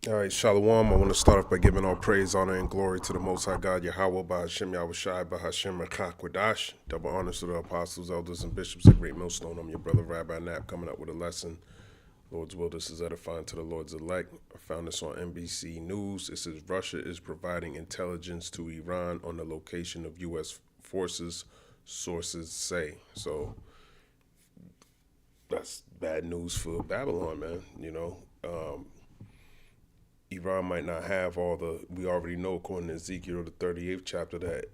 All right, Shalom. I want to start off by giving all praise, honor, and glory to the Most High God, Yahweh, Bahashem, Yahushai, Bahashem, Rakakwadash. Double honors to the apostles, elders, and bishops of Great Millstone. I'm your brother, Rabbi Knapp, coming up with a lesson. Lord's will, this is edifying to the Lord's elect. I found this on NBC News. It says Russia is providing intelligence to Iran on the location of U.S. forces, sources say. So that's bad news for Babylon, man. Iran might not have all the. We already know, according to Ezekiel, the 38th chapter, that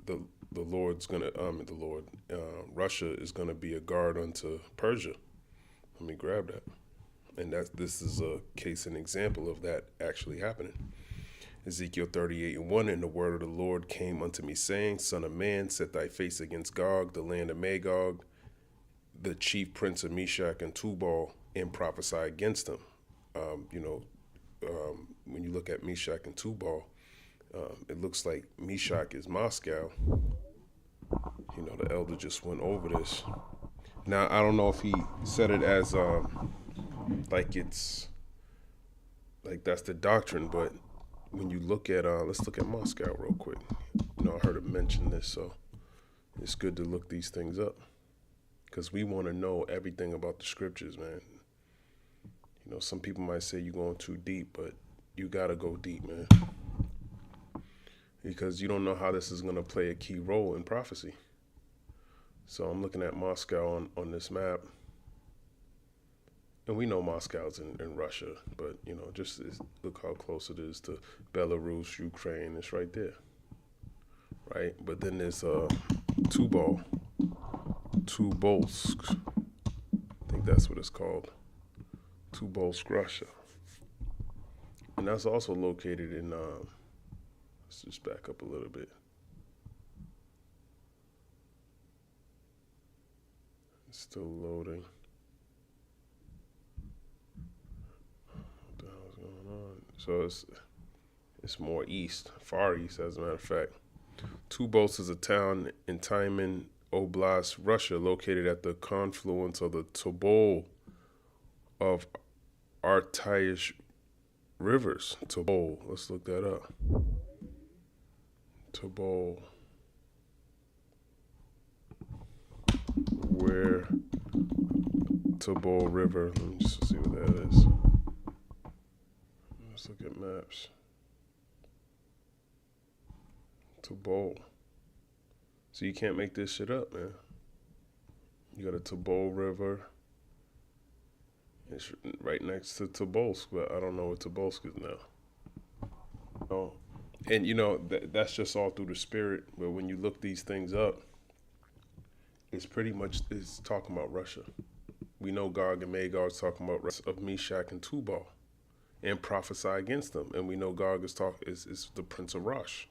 the Lord's gonna Russia is gonna be a guard unto Persia. Let me grab that, and this is a case and example of that actually happening. Ezekiel 38:1, and the word of the Lord came unto me, saying, Son of man, set thy face against Gog, the land of Magog, the chief prince of Meshach and Tubal, and prophesy against him. When you look at Meshach and Tubal, it looks like Meshach is Moscow. The elder just went over this. Now, I don't know if he said it as like it's like that's the doctrine, but when you look at, let's look at Moscow real quick. I heard him mention this, so it's good to look these things up because we want to know everything about the scriptures, man. Some people might say you're going too deep, but you got to go deep, man. Because you don't know how this is going to play a key role in prophecy. So I'm looking at Moscow on this map. And we know Moscow's in Russia, but, just look how close it is to Belarus, Ukraine. It's right there, right? But then there's Tobolsk. I think that's what it's called. Tobolsk, Russia. And that's also located in, let's just back up a little bit. It's still loading. What the hell is going on? So it's more east, far east, as a matter of fact. Tobolsk is a town in Tyman Oblast, Russia, located at the confluence of the Tobol of Artaish rivers. Tobol, let's look that up. Tobol, where Tobol River, let me just see what that is. Let's look at maps. Tobol. So you can't make this shit up, man. You got a Tobol River. It's right next to Tobolsk, but I don't know what Tobolsk is now. Oh, and that's just all through the spirit. But when you look these things up, it's talking about Russia. We know Gog and Magog is talking about Russia, of Meshach and Tubal, and prophesy against them. And we know Gog is the prince of Rosh.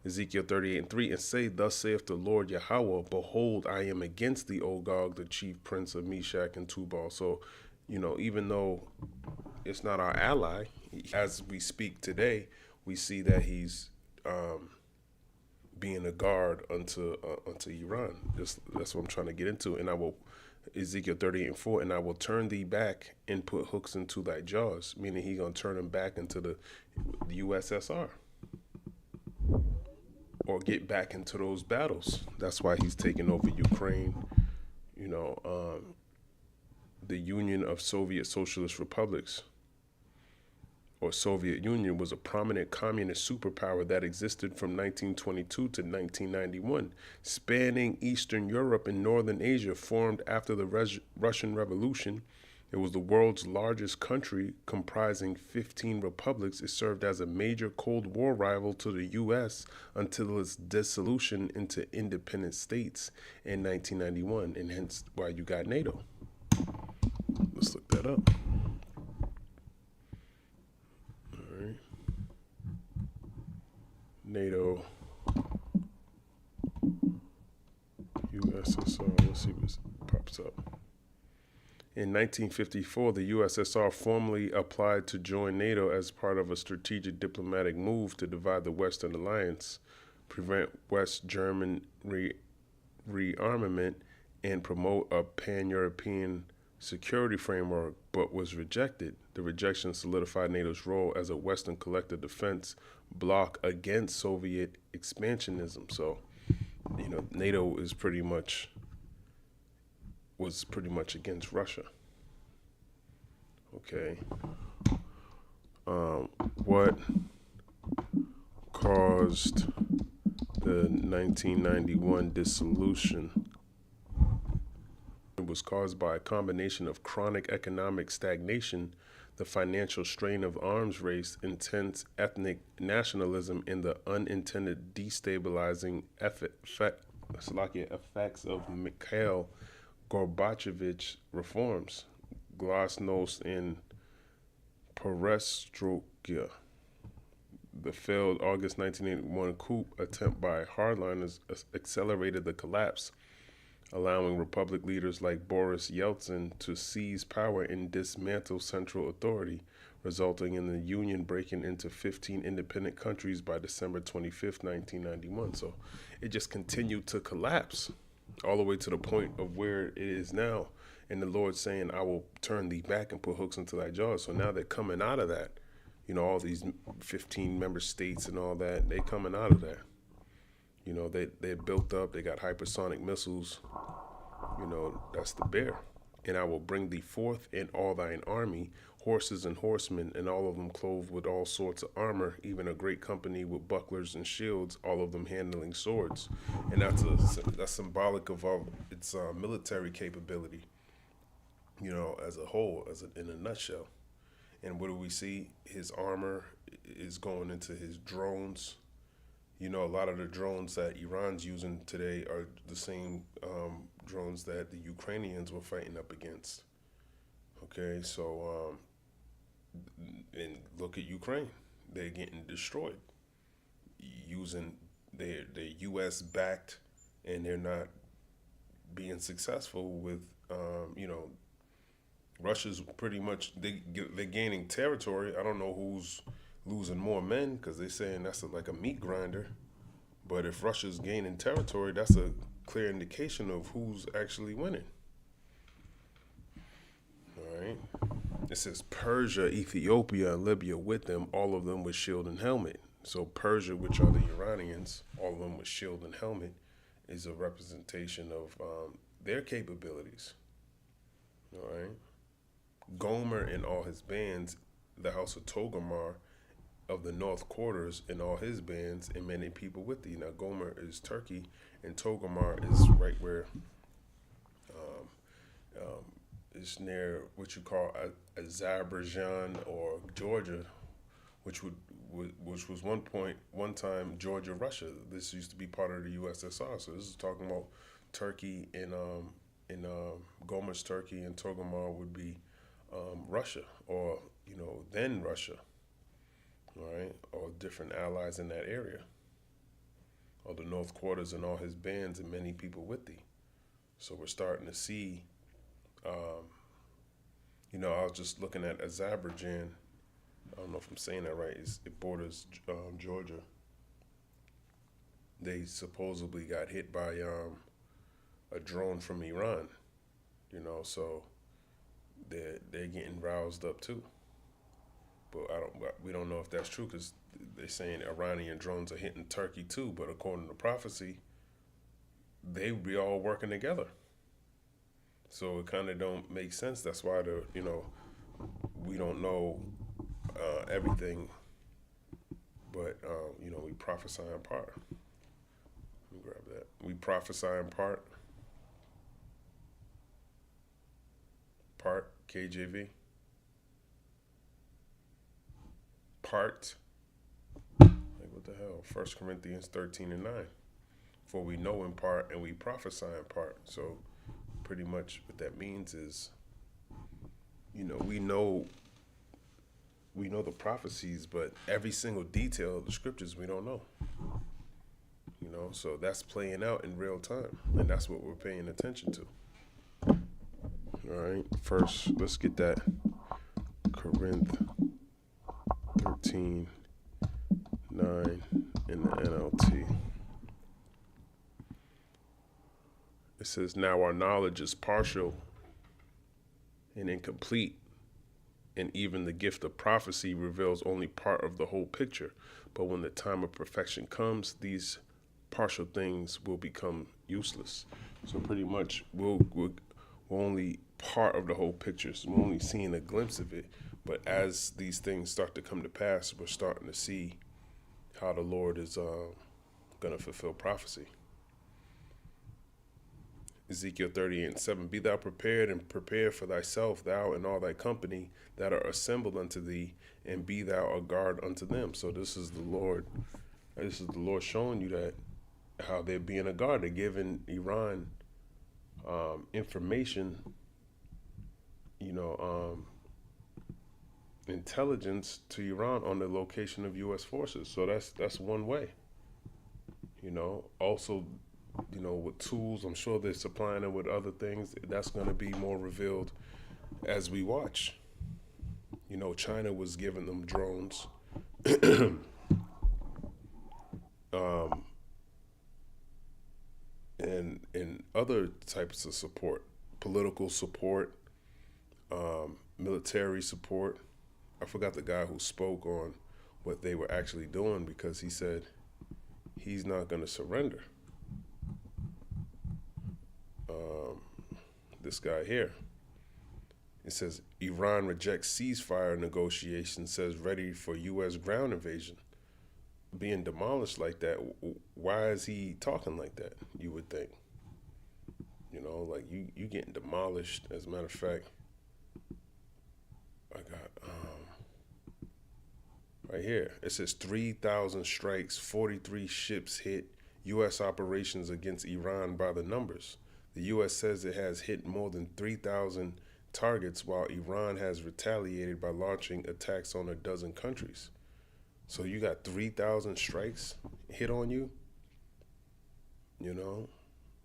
Ezekiel 38:3, and say, Thus saith the Lord Yahweh, Behold, I am against thee, O Gog, the chief prince of Meshach and Tubal. So, even though it's not our ally, as we speak today, we see that he's being a guard unto Iran. That's what I'm trying to get into. And I will, Ezekiel 38:4, and I will turn thee back and put hooks into thy jaws, meaning he's going to turn him back into the USSR. Or get back into those battles. That's why he's taking over Ukraine. The Union of Soviet Socialist Republics, or Soviet Union, was a prominent communist superpower that existed from 1922 to 1991, spanning Eastern Europe and Northern Asia. Formed after the Russian Revolution, it was the world's largest country, comprising 15 republics. It served as a major Cold War rival to the U.S. until its dissolution into independent states in 1991, and hence why you got NATO. Let's look that up. All right. NATO, USSR. Let's see what pops up. In 1954, the USSR formally applied to join NATO as part of a strategic diplomatic move to divide the Western Alliance, prevent West German rearmament, and promote a pan-European security framework, but was rejected. The rejection solidified NATO's role as a Western collective defense bloc against Soviet expansionism. So, NATO was pretty much against Russia. Okay. What caused the 1991 dissolution? It was caused by a combination of chronic economic stagnation, the financial strain of arms race, intense ethnic nationalism, and the unintended destabilizing effects of Mikhail Gorbachevich reforms, glasnost and perestroika. The failed August 1981 coup attempt by hardliners accelerated the collapse, allowing Republic leaders like Boris Yeltsin to seize power and dismantle central authority, resulting in the Union breaking into 15 independent countries by December 25th, 1991. So it just continued to collapse all the way to the point of where it is now. And the Lord saying, I will turn thee back and put hooks into thy jaws. So now they're coming out of that. All these 15 member states and all that, they coming out of that. They're built up, they got hypersonic missiles. That's the bear. And I will bring thee forth in all thine army, horses and horsemen, and all of them clothed with all sorts of armor, even a great company with bucklers and shields, all of them handling swords. And that's symbolic of its military capability, as a whole, in a nutshell. And what do we see? His armor is going into his drones. A lot of the drones that Iran's using today are the same drones that the Ukrainians were fighting up against. Okay, so, and look at Ukraine. They're getting destroyed they're U.S. backed, and they're not being successful with, Russia's pretty much, they're gaining territory. I don't know who's losing more men, because they're saying that's like a meat grinder. But if Russia's gaining territory, that's a clear indication of who's actually winning. All right. It says Persia, Ethiopia, and Libya with them, all of them with shield and helmet. So Persia, which are the Iranians, all of them with shield and helmet, is a representation of their capabilities. All right. Gomer and all his bands, the house of Togomar of the North Quarters and all his bands, and many people with thee. Now Gomer is Turkey, and Togomar is right where it's near what you call Azerbaijan or Georgia, which was one time Georgia, Russia. This used to be part of the USSR. So this is talking about Turkey and Gomer's Turkey, and Togomar would be Russia, or then Russia, all right, or different allies in that area, or the North Quarters and all his bands and many people with thee. So we're starting to see, I was just looking at Azerbaijan. I don't know if I'm saying that right. It borders Georgia. They supposedly got hit by a drone from Iran, so they're getting roused up too. But we don't know if that's true, because they're saying Iranian drones are hitting Turkey too. But according to prophecy, they be all working together. So it kind of don't make sense. That's why we don't know everything, but we prophesy in part. Let me grab that. We prophesy in part. Part KJV. Part. Like what the hell? 1 Corinthians 13:9. For we know in part and we prophesy in part. So pretty much what that means is, we know the prophecies, but every single detail of the scriptures we don't know. So that's playing out in real time, and that's what we're paying attention to. All right, first let's get that Corinth 13:9 in the NLT. It says, now our knowledge is partial, and incomplete, and even the gift of prophecy reveals only part of the whole picture. But when the time of perfection comes, these partial things will become useless. So pretty much, we're only part of the whole picture. So we're only seeing a glimpse of it. But as these things start to come to pass, we're starting to see how the Lord is going to fulfill prophecy. Ezekiel 38:7, be thou prepared and prepare for thyself, thou and all thy company that are assembled unto thee, and be thou a guard unto them. So this is the Lord showing you that how they're being a guard. They're giving Iran information, intelligence to Iran on the location of U.S. forces. So that's one way. Also, with tools, I'm sure they're supplying them with other things. That's going to be more revealed as we watch. China was giving them drones. And other types of support, political support, military support. I forgot the guy who spoke on what they were actually doing, because he said he's not going to surrender. This guy here, it says Iran rejects ceasefire negotiations, says ready for U.S. ground invasion. Being demolished like that, why is he talking like that, you would think? Like you getting demolished. As a matter of fact, I got right here, it says 3,000 strikes, 43 ships hit, U.S. operations against Iran by the numbers. The U.S. says it has hit more than 3,000 targets, while Iran has retaliated by launching attacks on a dozen countries. So you got 3,000 strikes hit on you,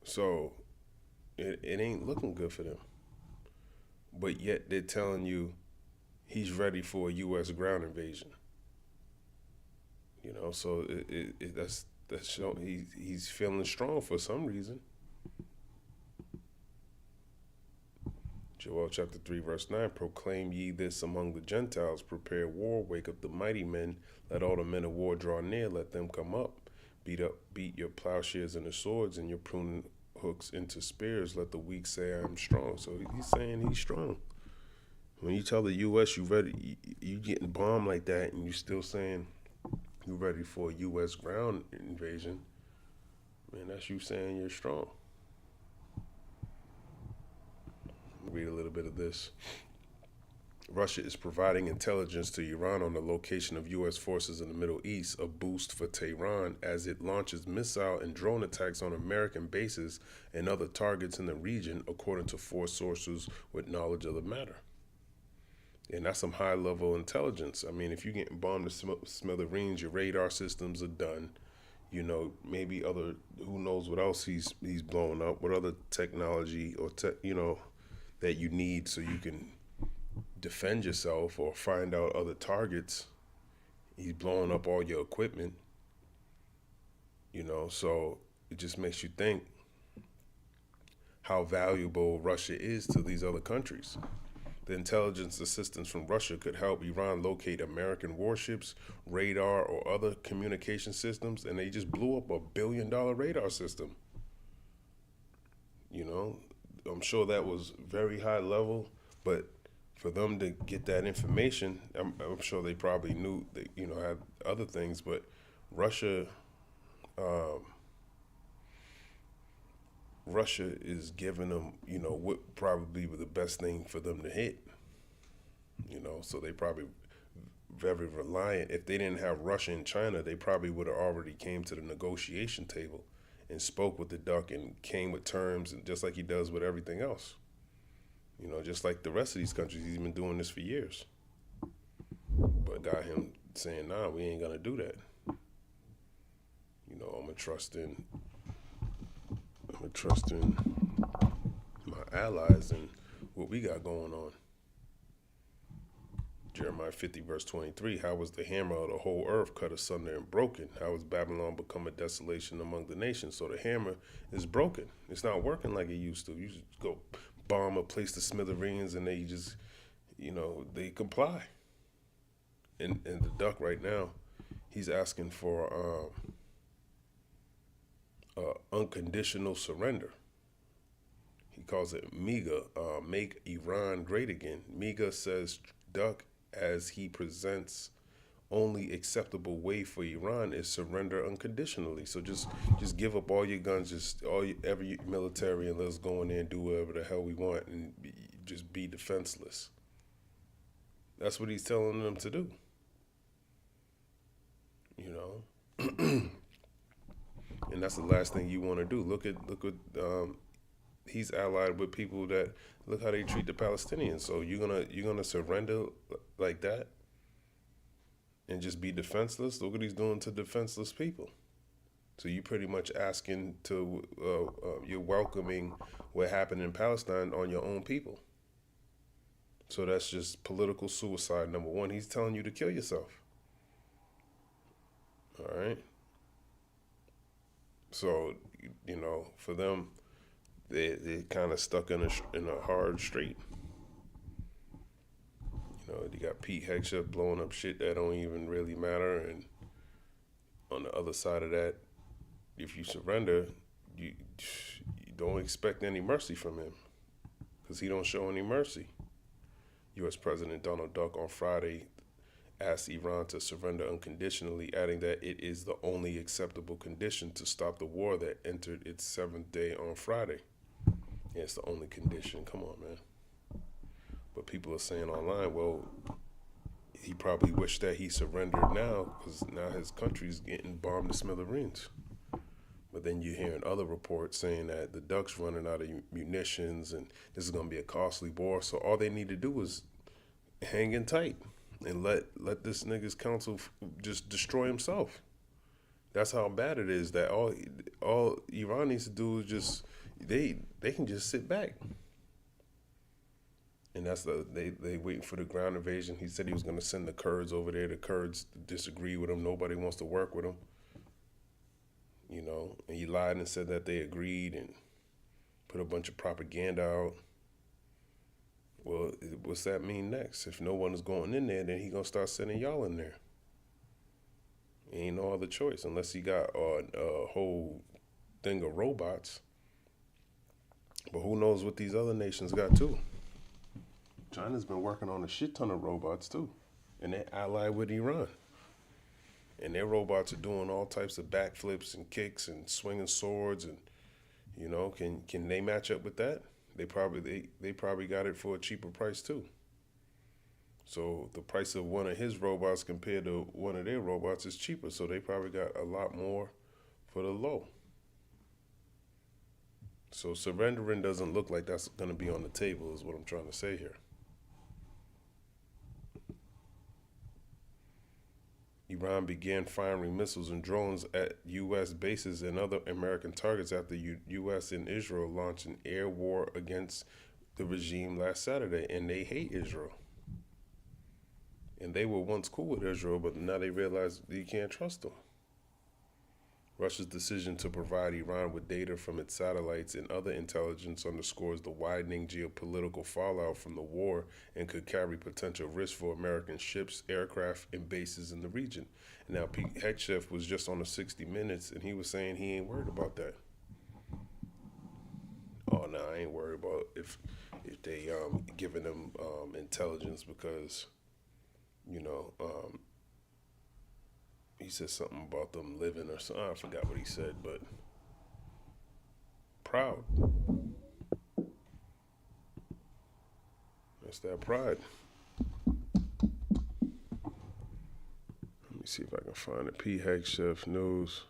So it ain't looking good for them. But yet they're telling you he's ready for a U.S. ground invasion. So that's showing he's feeling strong for some reason. Joel chapter 3, verse 9, proclaim ye this among the Gentiles, prepare war, wake up the mighty men, let all the men of war draw near, let them come up, beat your plowshares into swords and your pruning hooks into spears, let the weak say I am strong. So he's saying he's strong. When you tell the U.S. you ready, you getting bombed like that, and you still saying you ready for a U.S. ground invasion, man, that's you saying you're strong. Read a little bit of this. Russia is providing intelligence to Iran on the location of U.S. forces in the Middle East, a boost for Tehran as it launches missile and drone attacks on American bases and other targets in the region, according to 4 sources with knowledge of the matter. And that's some high-level intelligence. I mean, if you're getting bombed to smithereens, your radar systems are done. Maybe other, who knows what else he's blowing up, what other technology or that you need so you can defend yourself or find out other targets. He's blowing up all your equipment, so it just makes you think how valuable Russia is to these other countries. The intelligence assistance from Russia could help Iran locate American warships, radar, or other communication systems, and they just blew up $1 billion radar system. I'm sure that was very high level, but for them to get that information, I'm sure they probably knew they, had other things, but Russia is giving them, what probably was the best thing for them to hit. So they probably very reliant. If they didn't have Russia and China, they probably would have already came to the negotiation table and spoke with the duck and came with terms, and just like he does with everything else. Just like the rest of these countries, he's been doing this for years. But got him saying, nah, we ain't gonna do that. I'm gonna trust in my allies and what we got going on. Jeremiah 50, verse 23, how was the hammer of the whole earth cut asunder and broken? How has Babylon become a desolation among the nations? So the hammer is broken. It's not working like it used to. You just go bomb a place to smithereens, and they just, they comply. And the duck right now, he's asking for unconditional surrender. He calls it Miga, make Iran great again. Miga says duck, as he presents, only acceptable way for Iran is surrender unconditionally. So just give up all your guns, every military, and let's go in there and do whatever the hell we want, and just be defenseless. That's what he's telling them to do. And that's the last thing you want to do. Look at he's allied with people that, look how they treat the Palestinians. So you're gonna surrender like that and just be defenseless? Look what he's doing to defenseless people. So you pretty much asking to you're welcoming what happened in Palestine on your own people. So that's just political suicide, number one. He's telling you to kill yourself. All right. So, for them, they're kind of stuck in a hard street. You got Pete Hegseth blowing up shit that don't even really matter, and on the other side of that, if you surrender, you don't expect any mercy from him, because he don't show any mercy. U.S. President Donald Duck on Friday asked Iran to surrender unconditionally, adding that it is the only acceptable condition to stop the war that entered its 7th day on Friday. Yeah, it's the only condition. Come on, man. But people are saying online, well, he probably wished that he surrendered now, because now his country's getting bombed to smithereens. But then you're hearing other reports saying that the Duck's running out of munitions and this is going to be a costly war. So all they need to do is hang in tight and let this nigga's council just destroy himself. That's how bad it is, that all Iran needs to do is just, they can just sit back. And that's they waiting for the ground invasion. He said he was going to send the Kurds over there. The Kurds disagree with him. Nobody wants to work with him. And he lied and said that they agreed and put a bunch of propaganda out. Well, what's that mean next? If no one is going in there, then he gonna start sending y'all in there. Ain't no other choice unless he got a whole thing of robots. But who knows what these other nations got too? China's been working on a shit ton of robots too, and they're allied with Iran. And their robots are doing all types of backflips and kicks and swinging swords, and can they match up with that? They probably got it for a cheaper price too. So the price of one of his robots compared to one of their robots is cheaper. So they probably got a lot more for the low. So surrendering doesn't look like that's going to be on the table, is what I'm trying to say here. Iran began firing missiles and drones at U.S. bases and other American targets after U.S. and Israel launched an air war against the regime last Saturday, and they hate Israel. And they were once cool with Israel, but now they realize you can't trust them. Russia's decision to provide Iran with data from its satellites and other intelligence underscores the widening geopolitical fallout from the war and could carry potential risks for American ships, aircraft, and bases in the region. And now Pete Hegseth was just on the 60 Minutes, and he was saying he ain't worried about that. Oh, no, I ain't worried about if they giving them intelligence because, he said something about them living or something. I forgot what he said, but proud. That's that pride. Let me see if I can find it. P. Hegseth News.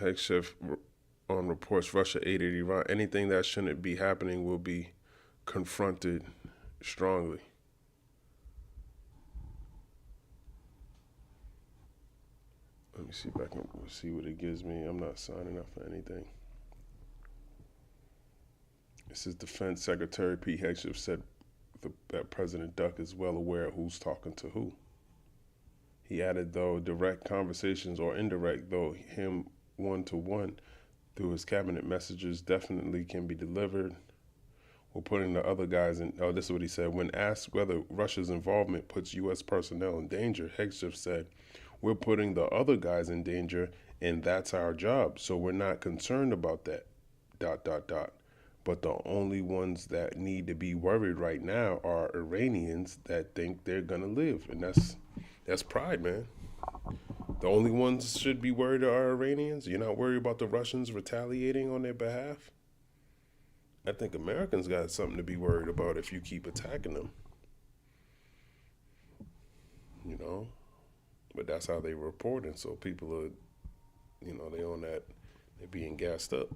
Hegseth on reports Russia aided Iran. Anything that shouldn't be happening will be confronted strongly. Let me see if I can see what it gives me. I'm not signing up for anything. This is Defense Secretary Pete Hegseth said that President Duck is well aware of who's talking to who. He added, though direct conversations or indirect, though him one-to-one, through his cabinet messages definitely can be delivered. We're putting the other guys in. Oh, this is what he said. When asked whether Russia's involvement puts U.S. personnel in danger, Hegseth said, "We're putting the other guys in danger, and that's our job. So we're not concerned about that. Dot, dot, dot. But the only ones that need to be worried right now are Iranians that think they're going to live." And that's pride, man. The only ones should be worried are Iranians. You're not worried about the Russians retaliating on their behalf? I think Americans got something to be worried about if you keep attacking them. You know? But that's how they reporting. So people are, they on that, they're being gassed up.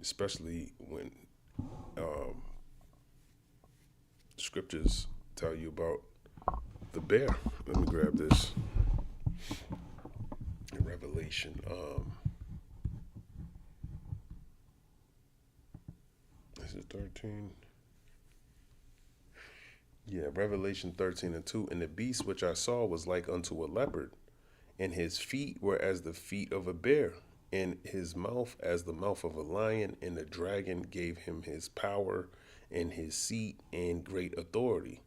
Especially when scriptures tell you about the bear. Let me grab this. In Revelation. Is it 13? Yeah, Revelation 13:2. And the beast which I saw was like unto a leopard, and his feet were as the feet of a bear, and his mouth as the mouth of a lion, and the dragon gave him his power and his seat and great authority.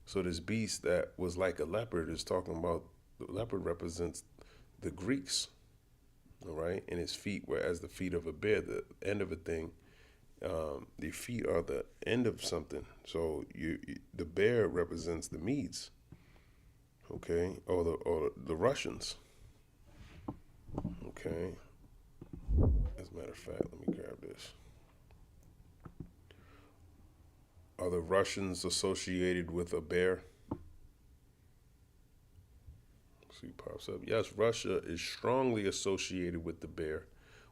So this beast that was like a leopard is talking about, the leopard represents the Greeks, all right? And his feet were as the feet of a bear, the end of a thing. The feet are the end of something. So the bear represents the Medes, okay, or the Russians, okay. As a matter of fact, let me grab this. Are the Russians associated with a bear? See, pops up. Yes, Russia is strongly associated with the bear,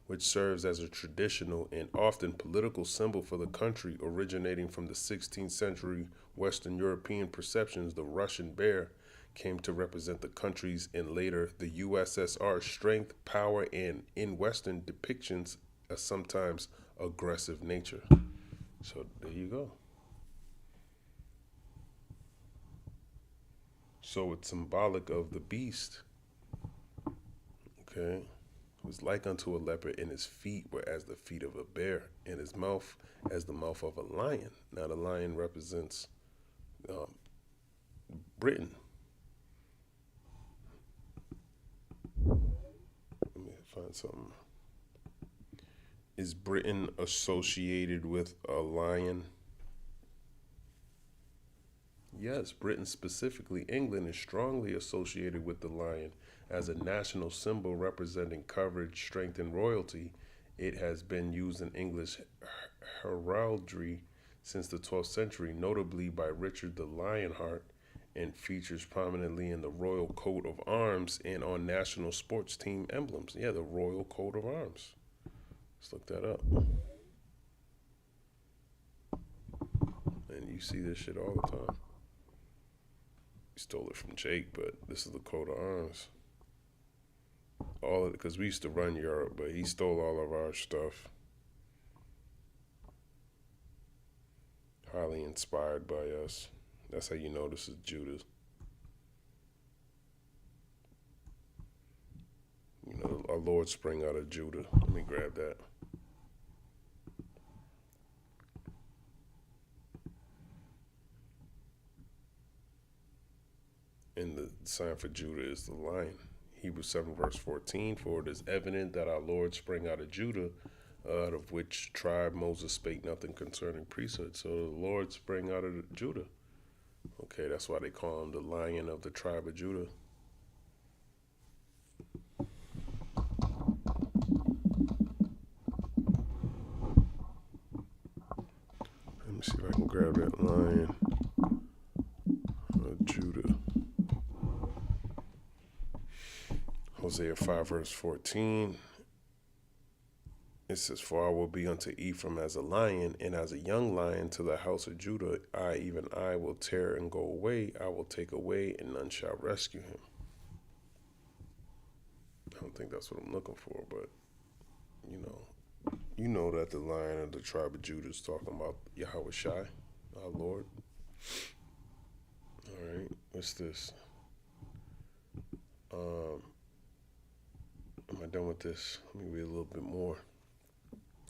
which serves as a traditional and often political symbol for the country. Originating from the 16th century Western European perceptions, the Russian bear came to represent the country's and later the USSR's strength, power, and in Western depictions, a sometimes aggressive nature. So there you go. So it's symbolic of the beast. Okay. It was like unto a leopard, and his feet were as the feet of a bear, and his mouth as the mouth of a lion. Now the lion represents Britain. Let me find something. Is Britain associated with a lion? Yes, Britain, specifically England, is strongly associated with the lion as a national symbol representing courage, strength, and royalty. It has been used in English heraldry since the 12th century, notably by Richard the Lionheart, and features prominently in the royal coat of arms and on national sports team emblems. Yeah, the royal coat of arms. Let's look that up. And you see this shit all the time. He stole it from Jake, but this is the coat of arms. All of it, because we used to run Europe, but he stole all of our stuff. Highly inspired by us. That's how you know this is Judah. You know, our Lord sprang out of Judah. Let me grab that. And the sign for Judah is the lion. Hebrews 7 verse 14, for it is evident that our Lord sprang out of Judah, out of which tribe Moses spake nothing concerning priesthood. So the Lord sprang out of Judah. Okay, that's why they call him the Lion of the tribe of Judah. Let me see if I can grab that Lion of Judah. Hosea 5 verse 14. It says, for I will be unto Ephraim as a lion, and as a young lion to the house of Judah. Even I, will tear and go away. I will take away, and none shall rescue him. I don't think that's what I'm looking for, but, you know that the lion of the tribe of Judah is talking about Yahweh Shai, our Lord. All right, what's this? Am I done with this? Let me read a little bit more.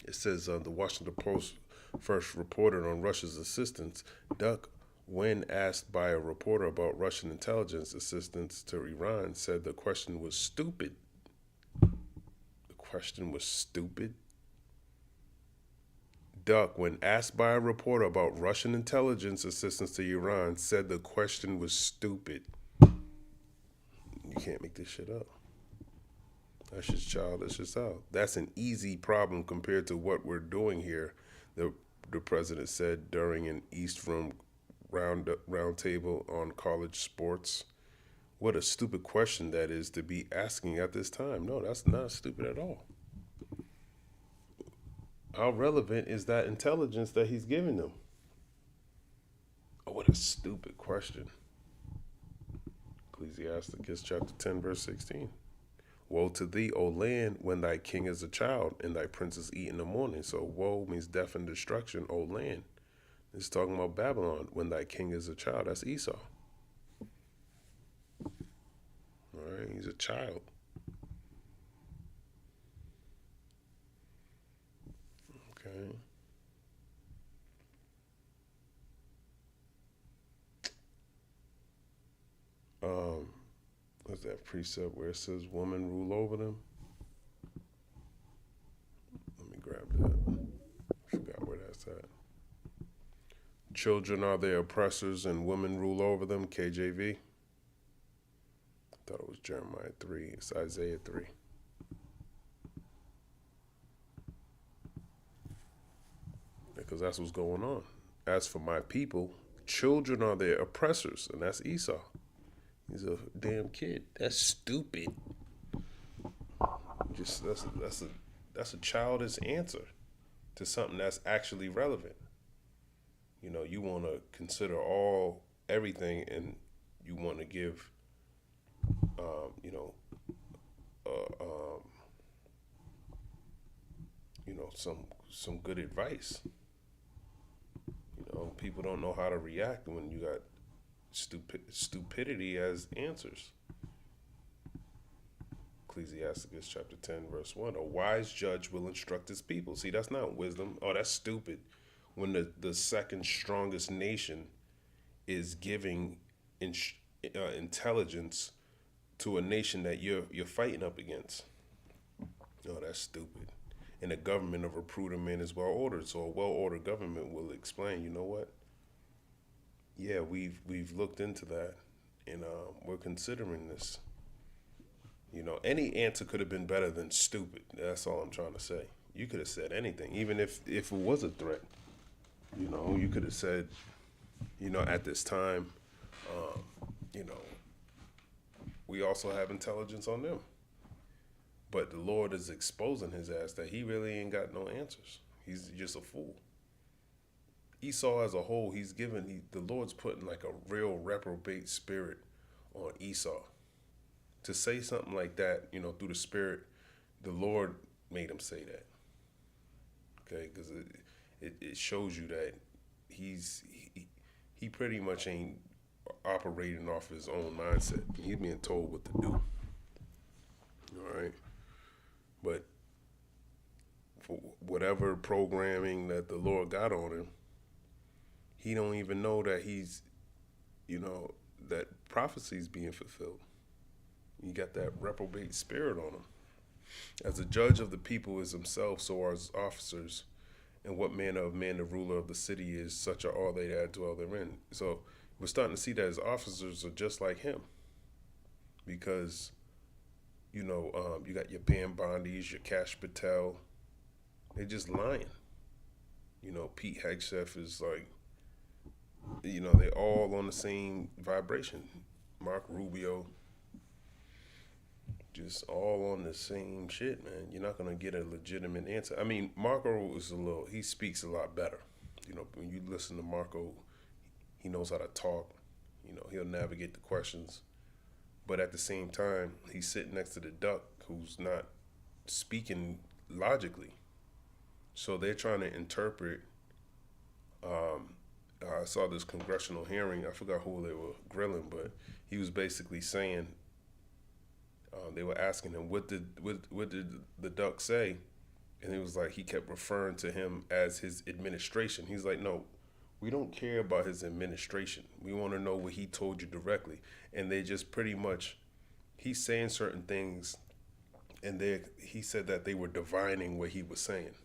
It says the Washington Post first reported on Russia's assistance. Duck, when asked by a reporter about Russian intelligence assistance to Iran, said the question was stupid. The question was stupid. Duck, when asked by a reporter about Russian intelligence assistance to Iran, said the question was stupid. You can't make this shit up. That's just childish as hell. That's an easy problem compared to what we're doing here, the president said during an East Room roundtable on college sports. What a stupid question that is to be asking at this time. No, that's not stupid at all. How relevant is that intelligence that he's giving them? Oh, what a stupid question. Ecclesiasticus chapter 10, verse 16. Woe to thee, O land, when thy king is a child, and thy princes eat in the morning. So woe means death and destruction, O land. It's talking about Babylon, when thy king is a child. That's Esau. All right, he's a child. Okay. What's that precept where it says woman rule over them? Let me grab that. I forgot where that's at. Children are their oppressors and women rule over them, KJV. I thought it was Jeremiah 3. It's Isaiah 3. Because that's what's going on. As for my people, children are their oppressors, and that's Esau. He's a damn kid. That's stupid. Just that's a childish answer to something that's actually relevant. You know, you want to consider everything, and you want to give, you know, some good advice. You know, people don't know how to react when you got stupidity as answers. Ecclesiasticus chapter 10, verse 1. A wise judge will instruct his people. See, that's not wisdom. Oh, that's stupid. When the second strongest nation is giving intelligence to a nation that you're fighting up against. Oh, that's stupid. And the government of a prudent man is well ordered. So a well ordered government will explain, you know what? Yeah, we've looked into that, and we're considering this. You know, any answer could have been better than stupid. That's all I'm trying to say. You could have said anything, even if it was a threat. You know, you could have said, you know, at this time, you know, we also have intelligence on them. But the Lord is exposing his ass that he really ain't got no answers. He's just a fool. Esau as a whole, the Lord's putting like a real reprobate spirit on Esau. To say something like that, you know, through the spirit, the Lord made him say that. Okay, because it shows you that he pretty much ain't operating off his own mindset. He's being told what to do. All right, but for whatever programming that the Lord got on him, he don't even know that he's, you know, that prophecy's being fulfilled. You got that reprobate spirit on him. As a judge of the people is himself, so are his officers. And what manner of man the ruler of the city is, such are all they that dwell therein. So we're starting to see that his officers are just like him. Because, you know, you got your Pam Bondis, your Cash Patel. They're just lying. You know, Pete Hegseth is like, you know, they all on the same vibration. Mark Rubio, just all on the same shit, man. You're not gonna get a legitimate answer. I mean, Marco is he speaks a lot better. You know, when you listen to Marco, he knows how to talk. You know, he'll navigate the questions. But at the same time, he's sitting next to the duck who's not speaking logically. So they're trying to interpret. I saw this congressional hearing. I forgot who they were grilling, but he was basically saying They were asking him, what did the duck say? And it was like he kept referring to him as his administration. He's like, no, we don't care about his administration. We want to know what he told you directly. And they just pretty much, he's saying certain things, and he said that they were divining what he was saying.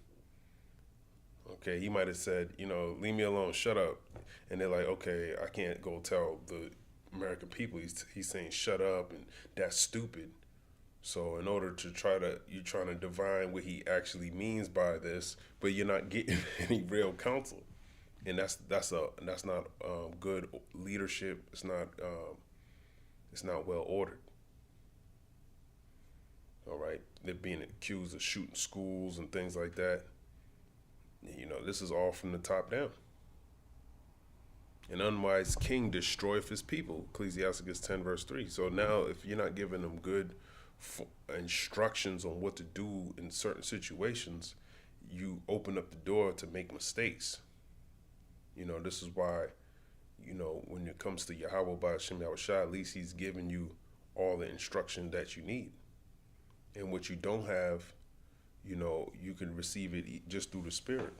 Okay, he might have said, leave me alone, shut up. And they're like, okay, I can't go tell the American people he's saying shut up and that's stupid. So in order to you're trying to divine what he actually means by this, but you're not getting any real counsel, and that's not good leadership. It's not well ordered. All right, they're being accused of shooting schools and things like that. This is all from the top down. An unwise king destroyeth his people. Ecclesiasticus 10 verse 3. So now, if you're not giving them good instructions on what to do in certain situations, you open up the door to make mistakes. This is why, when it comes to Yahweh by Hashem Yahushua, at least he's giving you all the instruction that you need. And what you don't have, you can receive it just through the Spirit.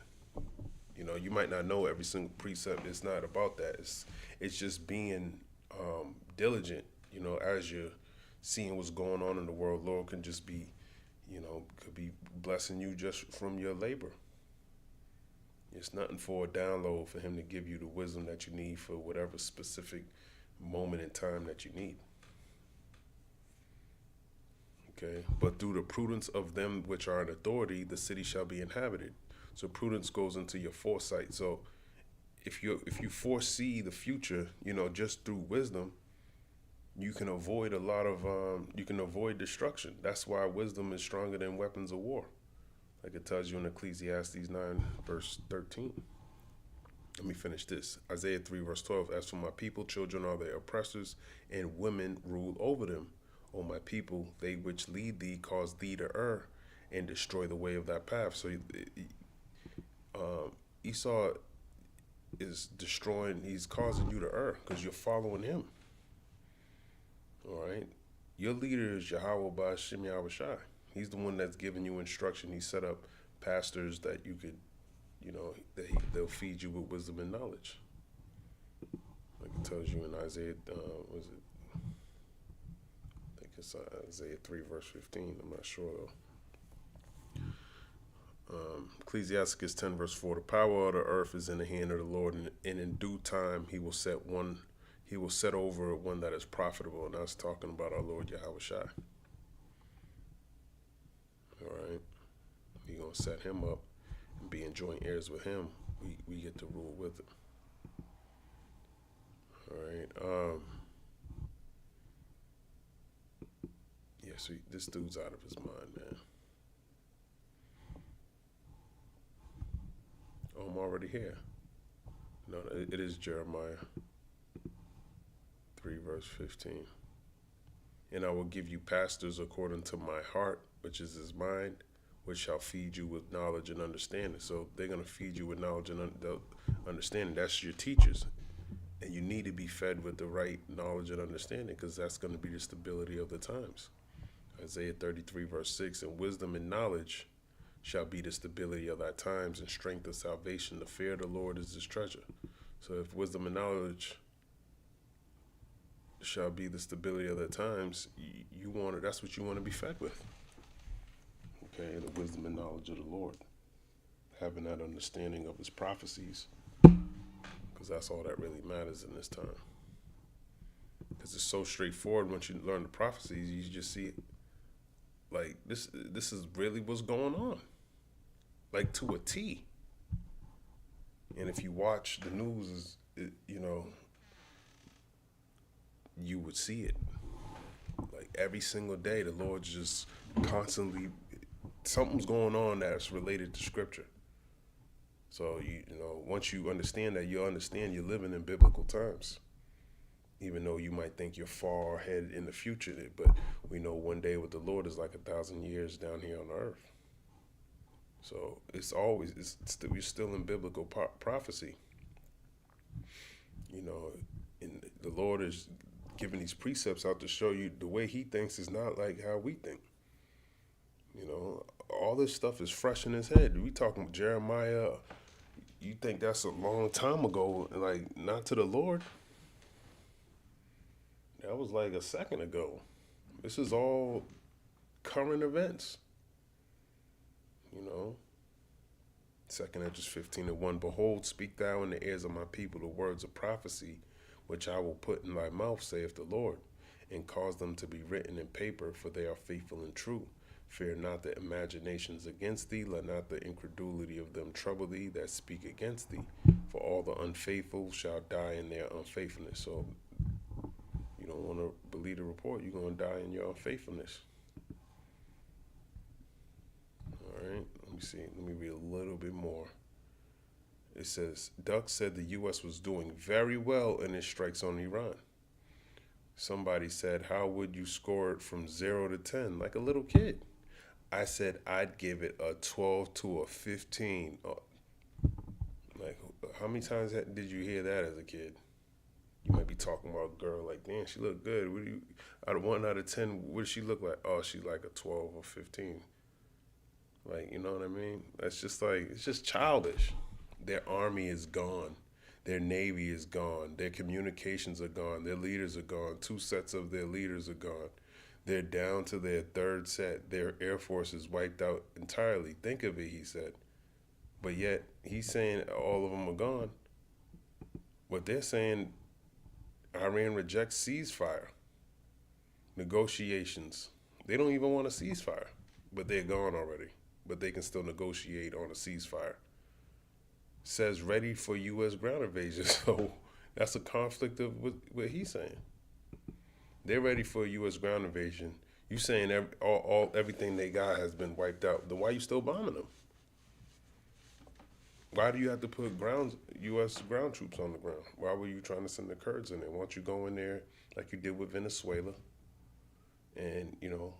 You might not know every single precept. It's not about that. It's just being diligent, as you're seeing what's going on in the world. Lord can just be, could be blessing you just from your labor. It's nothing for a download for him to give you the wisdom that you need for whatever specific moment in time that you need. Okay, but through the prudence of them which are in authority, the city shall be inhabited. So prudence goes into your foresight. So if you foresee the future, just through wisdom, you can avoid destruction. That's why wisdom is stronger than weapons of war. Like it tells you in Ecclesiastes 9 verse 13. Let me finish this. Isaiah 3 verse 12. As for my people, children are their oppressors, and women rule over them. O my people, they which lead thee cause thee to err, and destroy the way of thy path. So Esau is destroying, he's causing you to err because you're following him. All right? Your leader is Yahweh by Hashem Yahushua. He's the one that's giving you instruction. He set up pastors that you could, they'll feed you with wisdom and knowledge. Like it tells you in Isaiah, it's Isaiah 3 verse 15. I'm not sure though. Ecclesiasticus 10 verse 4. The power of the earth is in the hand of the Lord, and in due time he will set over one that is profitable. And that's talking about our Lord Yahushua. All right. We're going to set him up and be in joint heirs with him. We get to rule with him. All right. Yeah, so this dude's out of his mind, man. Oh, I'm already here. No, it is Jeremiah 3 verse 15. And I will give you pastors according to my heart, which is his mind, which shall feed you with knowledge and understanding. So they're going to feed you with knowledge and understanding. That's your teachers. And you need to be fed with the right knowledge and understanding, because that's going to be the stability of the times. Isaiah 33 verse 6, and wisdom and knowledge shall be the stability of thy times, and strength of salvation. The fear of the Lord is his treasure. So if wisdom and knowledge shall be the stability of the times, that's what you want to be fed with. Okay, the wisdom and knowledge of the Lord. Having that understanding of his prophecies, because that's all that really matters in this time. Because it's so straightforward. Once you learn the prophecies, you just see it. Like, this is really what's going on. Like, to a T. And if you watch the news, you would see it. Like, every single day, the Lord's just constantly, something's going on that's related to Scripture. So, once you understand that, you'll understand you're living in biblical times. Even though you might think you're far ahead in the future, but we know one day with the Lord is like 1,000 years down here on earth. So we're still in biblical prophecy. And the Lord is giving these precepts out to show you the way he thinks is not like how we think. You know, all this stuff is fresh in his head. We talking Jeremiah. You think that's a long time ago, like not to the Lord? That was like a second ago. This is all current events. You know. 2nd Edges 15:1. Behold, speak thou in the ears of my people the words of prophecy, which I will put in thy mouth, saith the Lord, and cause them to be written in paper, for they are faithful and true. Fear not the imaginations against thee, let not the incredulity of them trouble thee that speak against thee. For all the unfaithful shall die in their unfaithfulness. So you don't want to believe the report, you're going to die in your unfaithfulness. All right, let me see. Let me read a little bit more. It says, Duck said the U.S. was doing very well in its strikes on Iran. Somebody said, how would you score it from 0 to 10? Like a little kid. I said I'd give it a 12 to a 15. Like, how many times did you hear that as a kid? You might be talking about a girl like, damn, she look good. What do you, out of 1 out of 10, what does she look like? Oh, she's like a 12 or 15. Like, you know what I mean? That's just like, it's just childish. Their army is gone. Their navy is gone. Their communications are gone. Their leaders are gone. 2 sets of their leaders are gone. They're down to their 3rd set. Their air force is wiped out entirely. Think of it, he said. But yet, he's saying all of them are gone. But they're saying Iran rejects ceasefire. Negotiations. They don't even want a ceasefire. But they're gone already. But they can still negotiate on a ceasefire. Says ready for U.S. ground invasion. So that's a conflict of what he's saying. They're ready for a U.S. ground invasion. You saying everything they got has been wiped out. Then why are you still bombing them? Why do you have to put U.S. ground troops on the ground? Why were you trying to send the Kurds in there? Why don't you go in there like you did with Venezuela and, you know,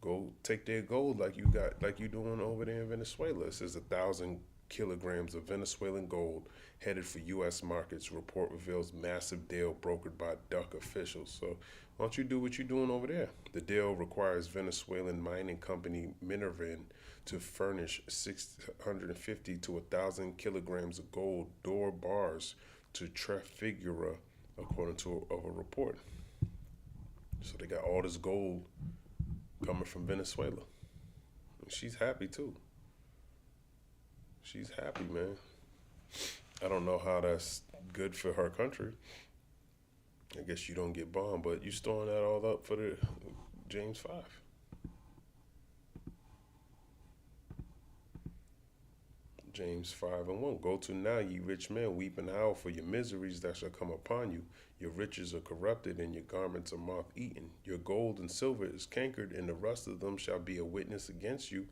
go take their gold like you doing over there in Venezuela. It says 1,000 kilograms of Venezuelan gold headed for U.S. markets. Report reveals massive deal brokered by Duck officials. So why don't you do what you're doing over there? The deal requires Venezuelan mining company Minervan to furnish 650 to 1,000 kilograms of gold door bars to Trafigura, according to a report. So they got all this gold coming from Venezuela. And she's happy too. She's happy, man. I don't know how that's good for her country. I guess you don't get bombed, but you storing that all up for the James 5. James 5:1. Go to now, ye rich men, weep and howl for your miseries that shall come upon you. Your riches are corrupted, and your garments are moth-eaten. Your gold and silver is cankered, and the rust of them shall be a witness against you,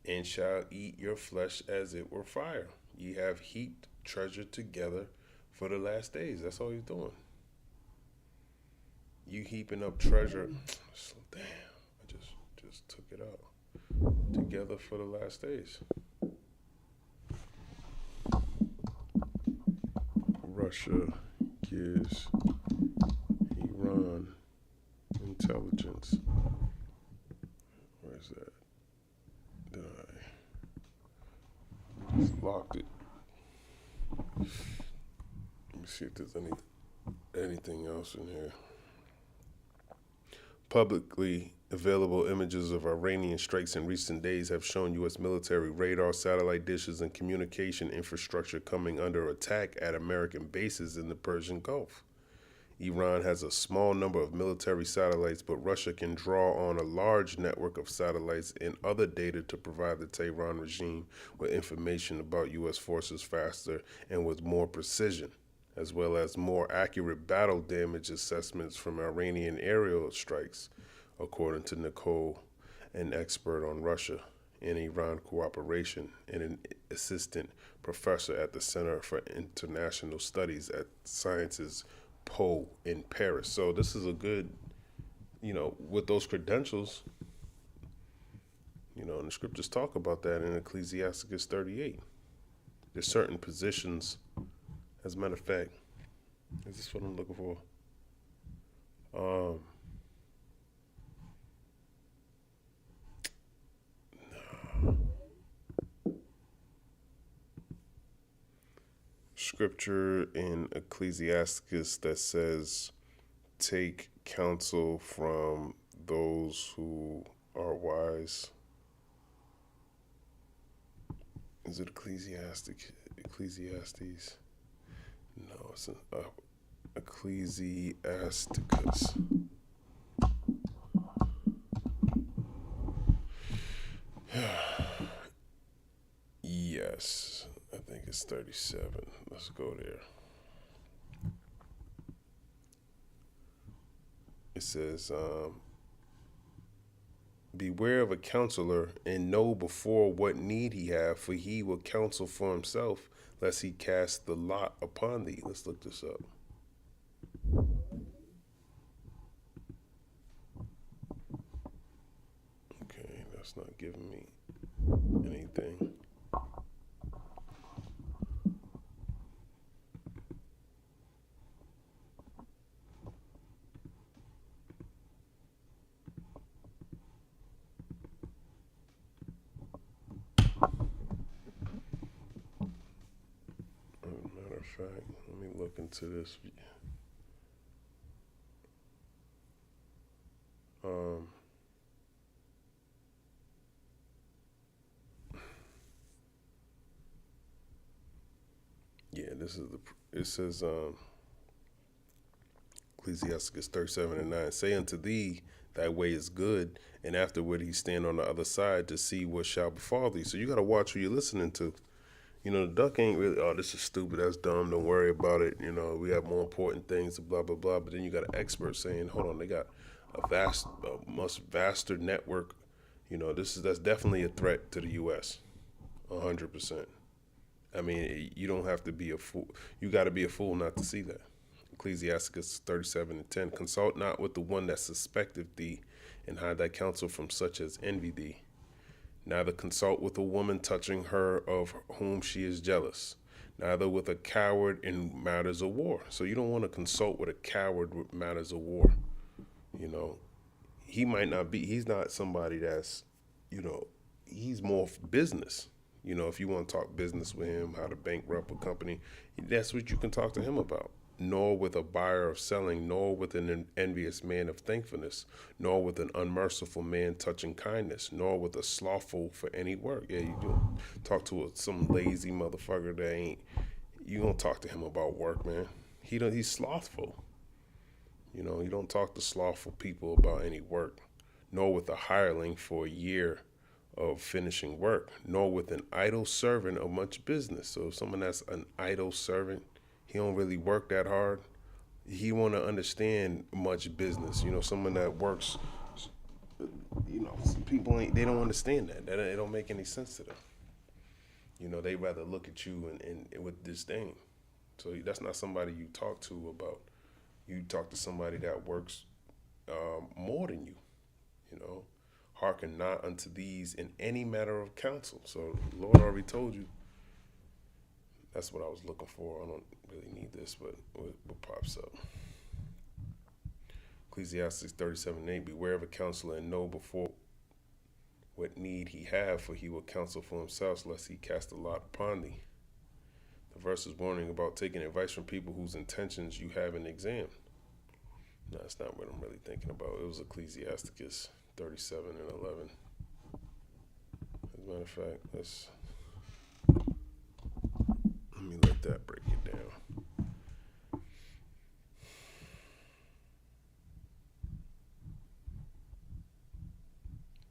and shall eat your flesh as it were fire. Ye have heaped treasure together for the last days. That's all he's doing. You heaping up treasure. Damn, I just took it out. Together for the last days. Russia gives Iran intelligence. Where's that? Did I just locked it? Let me see if there's anything else in here. Publicly available images of Iranian strikes in recent days have shown U.S. military radar, satellite dishes, and communication infrastructure coming under attack at American bases in the Persian Gulf. Iran has a small number of military satellites, but Russia can draw on a large network of satellites and other data to provide the Tehran regime with information about U.S. forces faster and with more precision, as well as more accurate battle damage assessments from Iranian aerial strikes, according to Nicole, an expert on Russia and Iran cooperation and an assistant professor at the Center for International Studies at Sciences Po in Paris. So this is a good, with those credentials, and the scriptures talk about that in Ecclesiasticus 38. There's certain positions, as a matter of fact, is this what I'm looking for? Um, Scripture in Ecclesiasticus that says, take counsel from those who are wise. Is it Ecclesiastes? No, it's Ecclesiasticus. Yes, I think it's 37. Let's go there. It says, beware of a counselor, and know before what need he have, for he will counsel for himself, lest he cast the lot upon thee. Let's look this up. Okay, that's not giving me anything. Matter of fact, let me look into this. Yeah, this is it says, Ecclesiasticus 37:9, say unto thee, thy way is good, and afterward he stand on the other side to see what shall befall thee. So you got to watch who you're listening to. You know, the duck ain't really, oh, this is stupid, that's dumb, don't worry about it. You know, we have more important things, blah, blah, blah. But then you got an expert saying, hold on, they got a much vaster network. You know, that's definitely a threat to the U.S., 100%. I mean, you don't have to be a fool. You got to be a fool not to see that. Ecclesiasticus 37:10, consult not with the one that suspecteth thee, and hide thy counsel from such as envy thee. Neither consult with a woman touching her of whom she is jealous, neither with a coward in matters of war. So you don't want to consult with a coward with matters of war. You know, he's not somebody that's, you know, he's more business. You know, if you want to talk business with him, how to bankrupt a company, that's what you can talk to him about. Nor with a buyer of selling, nor with an envious man of thankfulness, nor with an unmerciful man touching kindness, nor with a slothful for any work. Yeah, you do talk to some lazy motherfucker that ain't. You don't talk to him about work, man. He's slothful. You know, you don't talk to slothful people about any work, nor with a hireling for a year of finishing work, nor with an idle servant of much business. So if someone that's an idle servant, he don't really work that hard. He want to understand much business. You know, someone that works. You know, some people they don't understand that. It don't make any sense to them. You know, they rather look at you and with disdain. So that's not somebody you talk to about. You talk to somebody that works more than you. You know, hearken not unto these in any matter of counsel. So the Lord already told you. That's what I was looking for. I don't really need this, but what pops up? Ecclesiastes 37:8, beware of a counselor and know before what need he have, for he will counsel for himself, lest he cast a lot upon thee. The verse is warning about taking advice from people whose intentions you haven't examined. No, that's not what I'm really thinking about. It was Ecclesiasticus 37:11. As a matter of fact, let me let that break it down.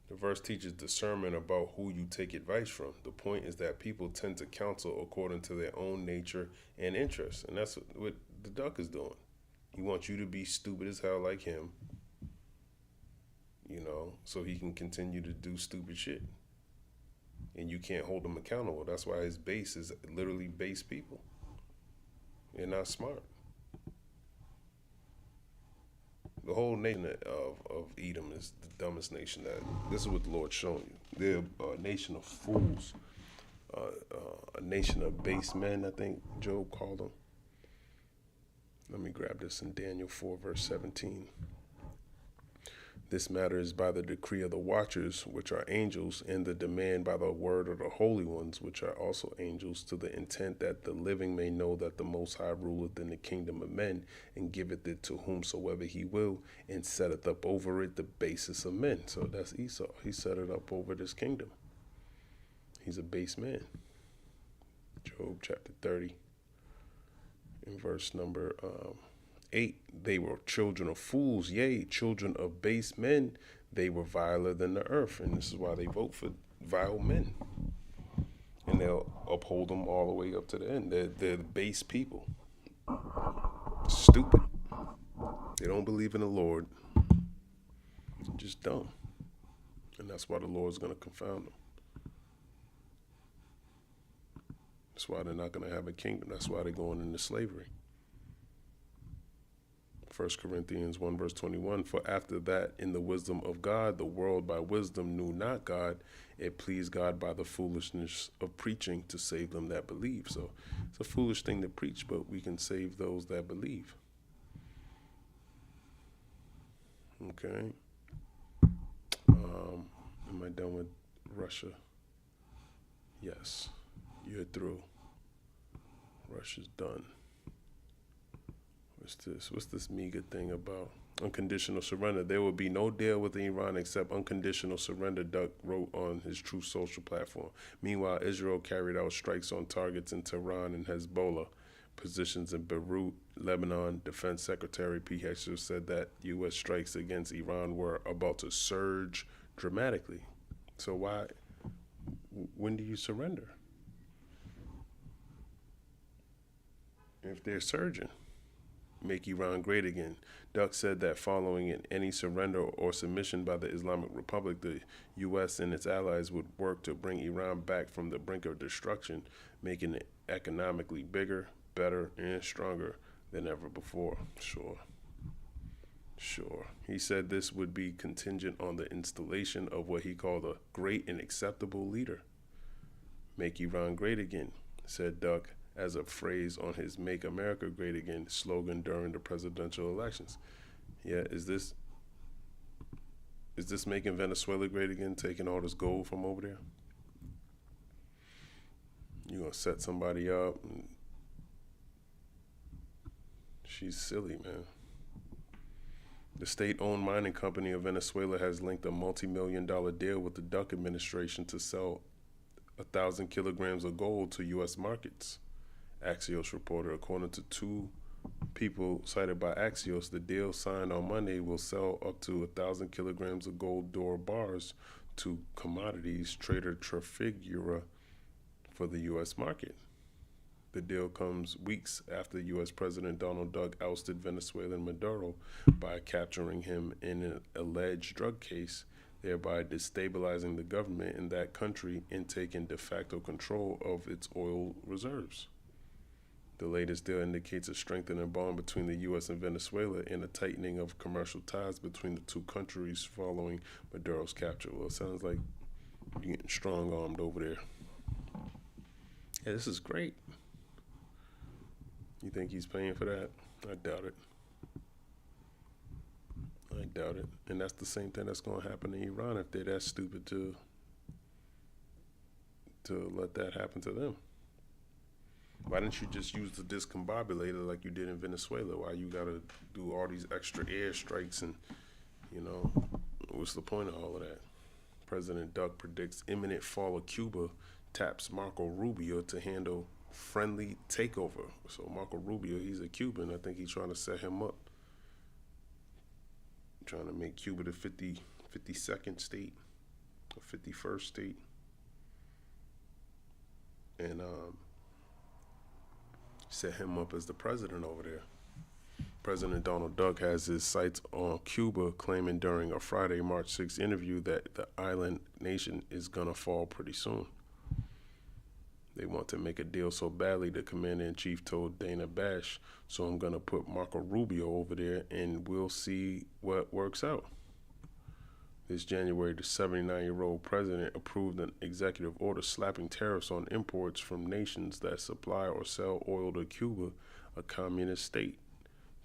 The verse teaches discernment about who you take advice from. The point is that people tend to counsel according to their own nature and interests. And that's what the duck is doing. He wants you to be stupid as hell like him, you know, so he can continue to do stupid shit. And you can't hold him accountable. That's why his base is literally base people. They're not smart. The whole nation of Edom is the dumbest nation that. This is what the Lord's showing you. They're a nation of fools, a nation of base men. I think Job called them. Let me grab this in Daniel 4, verse 17. This matter is by the decree of the watchers, which are angels, and the demand by the word of the holy ones, which are also angels, to the intent that the living may know that the Most High ruleth in the kingdom of men, and giveth it to whomsoever he will, and setteth up over it the basis of men. So that's Esau. He set it up over this kingdom. He's a base man. Job chapter 30, in verse number 8, they were children of fools, yea, children of base men. They were viler than the earth, and this is why they vote for vile men. And they'll uphold them all the way up to the end. They're the base people. Stupid. They don't believe in the Lord. Just dumb. And that's why the Lord's going to confound them. That's why they're not going to have a kingdom. That's why they're going into slavery. 1 Corinthians 1 verse 21, for after that, in the wisdom of God, the world by wisdom knew not God. It pleased God by the foolishness of preaching to save them that believe. So it's a foolish thing to preach, but we can save those that believe. Okay. Am I done with Russia? Yes. You're through. Russia's done. What's this Miga thing about? Unconditional surrender. There will be no deal with Iran except unconditional surrender, Duck wrote on his Truth Social platform. Meanwhile, Israel carried out strikes on targets in Tehran and Hezbollah positions in Beirut, Lebanon. Defense Secretary P. Hexter said that U.S. strikes against Iran were about to surge dramatically. So when do you surrender? If they're surging. Make Iran great again. Duck said that following any surrender or submission by the Islamic Republic, the U.S. and its allies would work to bring Iran back from the brink of destruction, making it economically bigger, better, and stronger than ever before. Sure. He said this would be contingent on the installation of what he called a great and acceptable leader. Make Iran great again, said Duck, as a phrase on his Make America Great Again slogan during the presidential elections. Yeah, is this making Venezuela great again, taking all this gold from over there? You're going to set somebody up? She's silly, man. The state-owned mining company of Venezuela has linked a multi-million-dollar deal with the Duck administration to sell 1,000 kilograms of gold to U.S. markets. Axios reporter, according to two people cited by Axios, the deal signed on Monday will sell up to 1,000 kilograms of gold door bars to commodities trader Trafigura for the U.S. market. The deal comes weeks after U.S. President Donald Duck ousted Venezuelan Maduro by capturing him in an alleged drug case, thereby destabilizing the government in that country and taking de facto control of its oil reserves. The latest deal indicates a strengthening bond between the U.S. and Venezuela and a tightening of commercial ties between the two countries following Maduro's capture. Well, it sounds like you're getting strong-armed over there. Yeah, this is great. You think he's paying for that? I doubt it. And that's the same thing that's going to happen in Iran if they're that stupid to let that happen to them. Why didn't you just use the discombobulator like you did in Venezuela? Why you got to do all these extra airstrikes and, what's the point of all of that? President Duck predicts imminent fall of Cuba, taps Marco Rubio to handle friendly takeover. So Marco Rubio, he's a Cuban. I think he's trying to set him up. Trying to make Cuba the 52nd state, or 51st state. And set him up as the president over there. President Donald Duck has his sights on Cuba, claiming during a Friday, March 6th interview that the island nation is going to fall pretty soon. They want to make a deal so badly, the commander-in-chief told Dana Bash, so I'm going to put Marco Rubio over there and we'll see what works out. This January, the 79-year-old president approved an executive order slapping tariffs on imports from nations that supply or sell oil to Cuba, a communist state.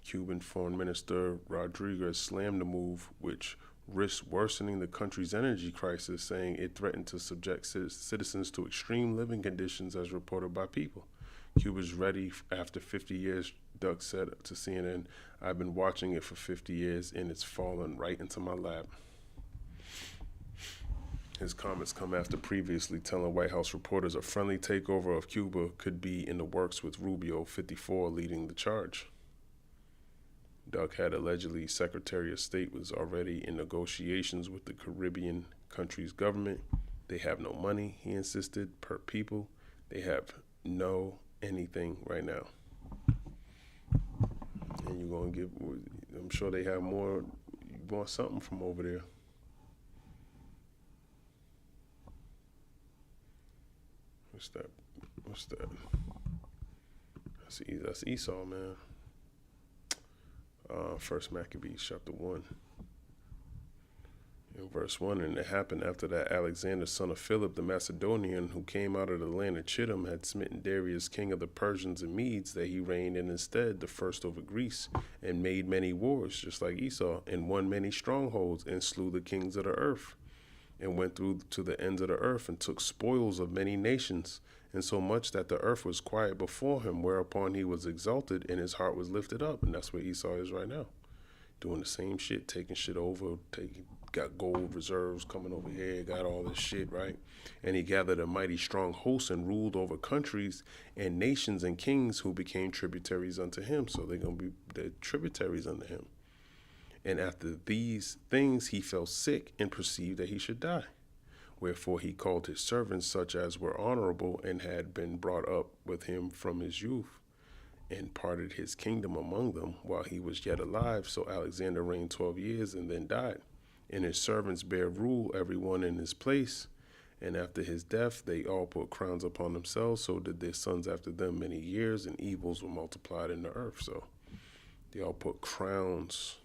Cuban Foreign Minister Rodriguez slammed the move, which risked worsening the country's energy crisis, saying it threatened to subject citizens to extreme living conditions as reported by People. Cuba's ready after 50 years, Duck said to CNN. I've been watching it for 50 years and it's fallen right into my lap. His comments come after previously telling White House reporters a friendly takeover of Cuba could be in the works, with Rubio, 54, leading the charge. Duck had allegedly Secretary of State was already in negotiations with the Caribbean country's government. They have no money, he insisted, per people. They have no anything right now. And you're going to give, I'm sure they have more, you want something from over there. What's that? That's Esau, man. First Maccabees chapter 1. In verse 1, and it happened after that Alexander, son of Philip the Macedonian, who came out of the land of Chittim, had smitten Darius, king of the Persians and Medes, that he reigned in his stead, the first over Greece, and made many wars, just like Esau, and won many strongholds, and slew the kings of the earth, and went through to the ends of the earth, and took spoils of many nations, and so much that the earth was quiet before him, whereupon he was exalted, and his heart was lifted up. And that's where Esau is right now, doing the same shit, taking shit over, got gold reserves coming over here, got all this shit, right? And he gathered a mighty strong host and ruled over countries and nations and kings who became tributaries unto him. So they're going to be the tributaries unto him. And after these things he fell sick and perceived that he should die. Wherefore he called his servants, such as were honorable and had been brought up with him from his youth, and parted his kingdom among them while he was yet alive. So Alexander reigned 12 years and then died. And his servants bare rule, every one in his place. And after his death they all put crowns upon themselves. So did their sons after them many years, and evils were multiplied in the earth. So they all put crowns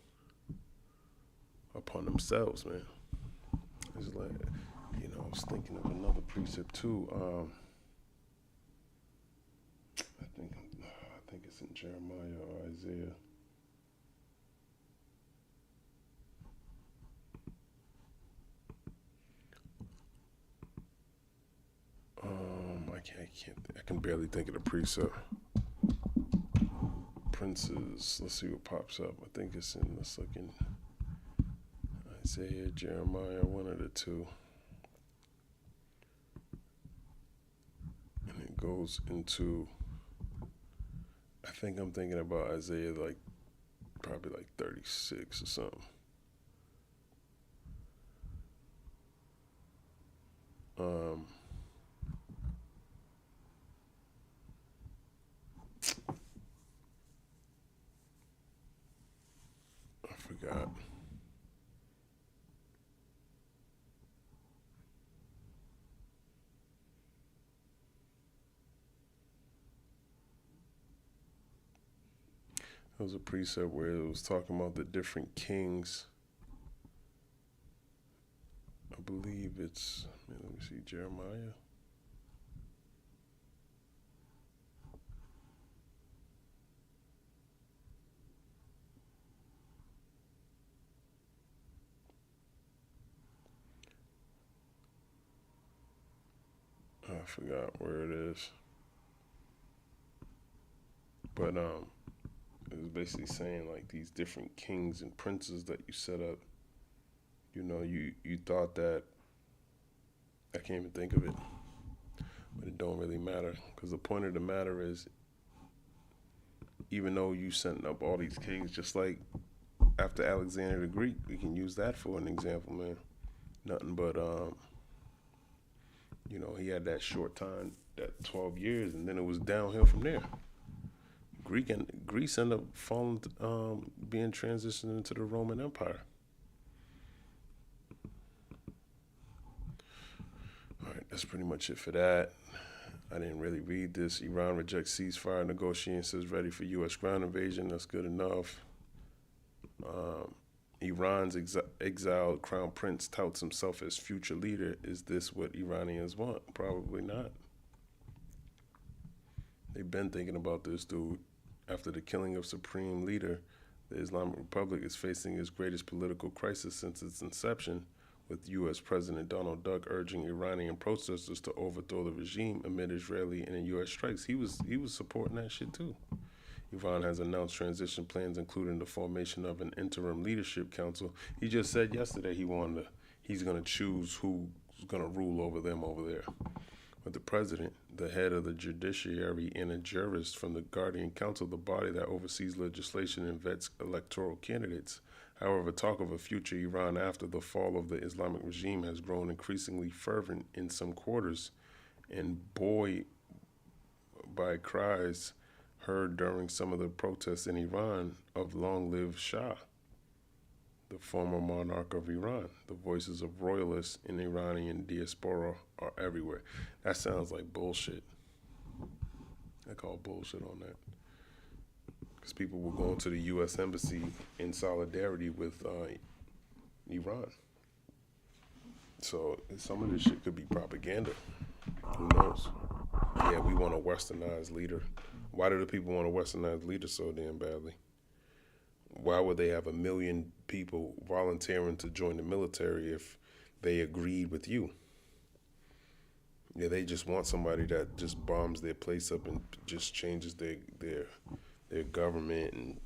upon themselves, man. It's like, I was thinking of another precept too. I think it's in Jeremiah or Isaiah. I can barely think of the precept. Princes. Let's see what pops up. I think it's in. Let's look in Isaiah, Jeremiah, one of the two. And it goes into, I think I'm thinking about Isaiah probably 36 or something. I forgot. There was a precept where it was talking about the different kings. I believe it's, let me see, Jeremiah. I forgot where it is. But it was basically saying these different kings and princes that you set up, you thought that, I can't even think of it, but it don't really matter, because the point of the matter is, even though you setting up all these kings, just like after Alexander the Greek, we can use that for an example, man. Nothing but, he had that short time, that 12 years, and then it was downhill from there. Greece ended up falling, being transitioned into the Roman Empire. All right, that's pretty much it for that. I didn't really read this. Iran rejects ceasefire negotiations, ready for U.S. ground invasion. That's good enough. Iran's exiled crown prince touts himself as future leader. Is this what Iranians want? Probably not. They've been thinking about this dude. After the killing of Supreme Leader, the Islamic Republic is facing its greatest political crisis since its inception, with U.S. President Donald Duck urging Iranian protesters to overthrow the regime amid Israeli and U.S. strikes. He was supporting that shit too. Iran has announced transition plans, including the formation of an interim leadership council. He just said yesterday he's going to choose who's going to rule over them over there. But the president, the head of the judiciary, and a jurist from the Guardian Council, the body that oversees legislation and vets electoral candidates. However, talk of a future Iran after the fall of the Islamic regime has grown increasingly fervent in some quarters, and buoyed by cries heard during some of the protests in Iran of "Long live Shah," the former monarch of Iran. The voices of royalists in Iranian diaspora are everywhere. That sounds like bullshit. I call bullshit on that. Because people were going to the U.S. Embassy in solidarity with Iran. So some of this shit could be propaganda. Who knows? Yeah, we want a westernized leader. Why do the people want a westernized leader so damn badly? Why would they have 1 million people volunteering to join the military if they agreed with you? Yeah, they just want somebody that just bombs their place up and just changes their government. And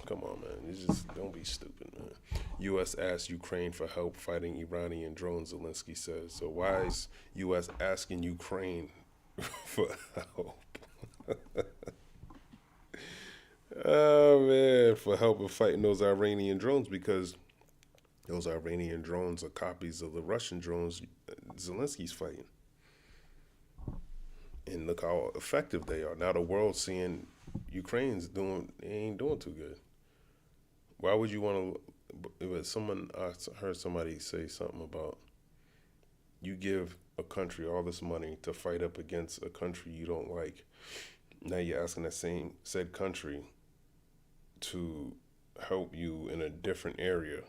come on, man, you just don't be stupid, man. U.S. asks Ukraine for help fighting Iranian drones, Zelensky says. So why is U.S. asking Ukraine for help? Oh man, for help in fighting those Iranian drones, because those Iranian drones are copies of the Russian drones Zelensky's fighting. And look how effective they are. Now the world's seeing Ukraine's they ain't doing too good. Why would you want to, I heard somebody say something about, you give a country all this money to fight up against a country you don't like. Now you're asking that said country to help you in a different area.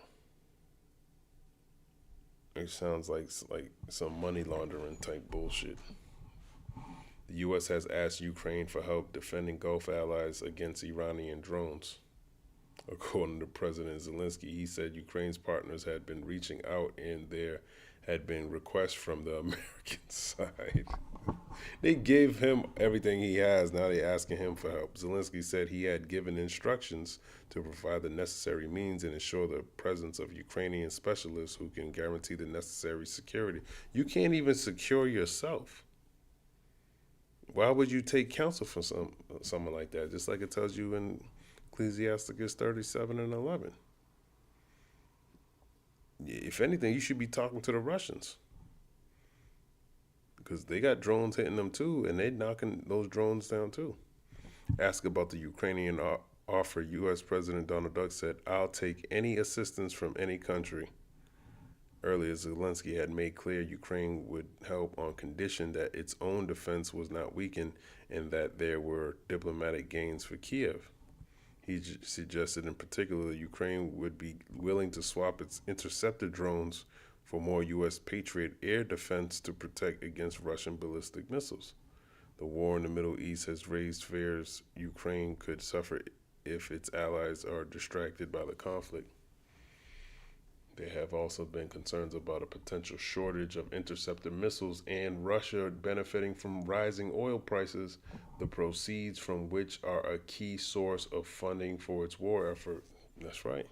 It sounds like some money laundering type bullshit. The U.S. has asked Ukraine for help defending Gulf allies against Iranian drones. According to President Zelensky, he said Ukraine's partners had been reaching out and there had been requests from the American side. They gave him everything he has. Now they're asking him for help. Zelensky said he had given instructions to provide the necessary means and ensure the presence of Ukrainian specialists who can guarantee the necessary security. You can't even secure yourself. Why would you take counsel from someone like that? Just like it tells you in Ecclesiasticus 37 and 11. If anything, you should be talking to the Russians, because they got drones hitting them too, and they knocking those drones down too. Asked about the Ukrainian offer, U.S. President Donald Duck said, "I'll take any assistance from any country." Earlier, Zelensky had made clear Ukraine would help on condition that its own defense was not weakened and that there were diplomatic gains for Kiev. He suggested in particular that Ukraine would be willing to swap its interceptor drones for more U.S. Patriot air defense to protect against Russian ballistic missiles. The war in the Middle East has raised fears Ukraine could suffer if its allies are distracted by the conflict. There have also been concerns about a potential shortage of interceptor missiles and Russia benefiting from rising oil prices, the proceeds from which are a key source of funding for its war effort. That's right.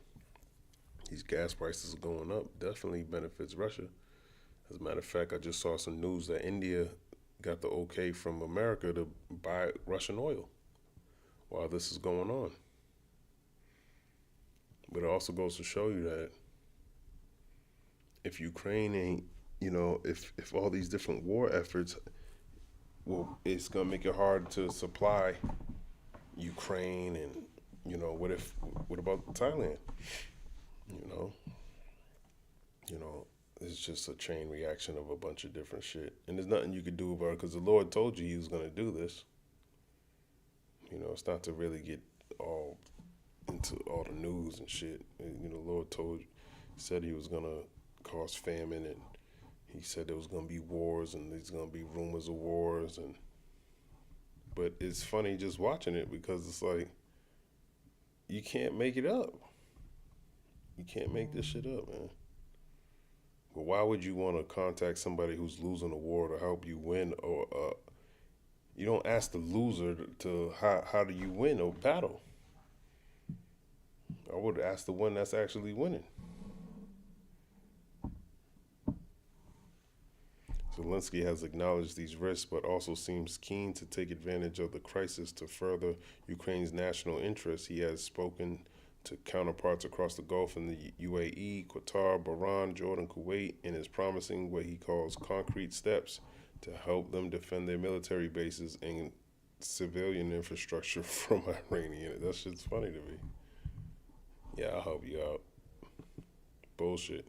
These gas prices are going up. Definitely benefits Russia. As a matter of fact, I just saw some news that India got the okay from America to buy Russian oil while this is going on. But it also goes to show you that if Ukraine ain't, if all these different war efforts, well, it's going to make it hard to supply Ukraine. And, what about Thailand? It's just a chain reaction of a bunch of different shit. And there's nothing you could do about it because the Lord told you he was going to do this. It's not to really get all into all the news and shit. The Lord said he was going to cause famine, and he said there was going to be wars and there's going to be rumors of wars. But it's funny just watching it because it's like, You can't make it up. You can't make this shit up, man. But why would you want to contact somebody who's losing a war to help you win? Or you don't ask the loser to how do you win a battle. I would ask the one that's actually winning. Zelensky has acknowledged these risks, but also seems keen to take advantage of the crisis to further Ukraine's national interests. He has spoken to counterparts across the Gulf in the UAE, Qatar, Bahrain, Jordan, Kuwait, and is promising what he calls concrete steps to help them defend their military bases and civilian infrastructure from Iranian. That shit's funny to me. Yeah, I'll help you out. Bullshit.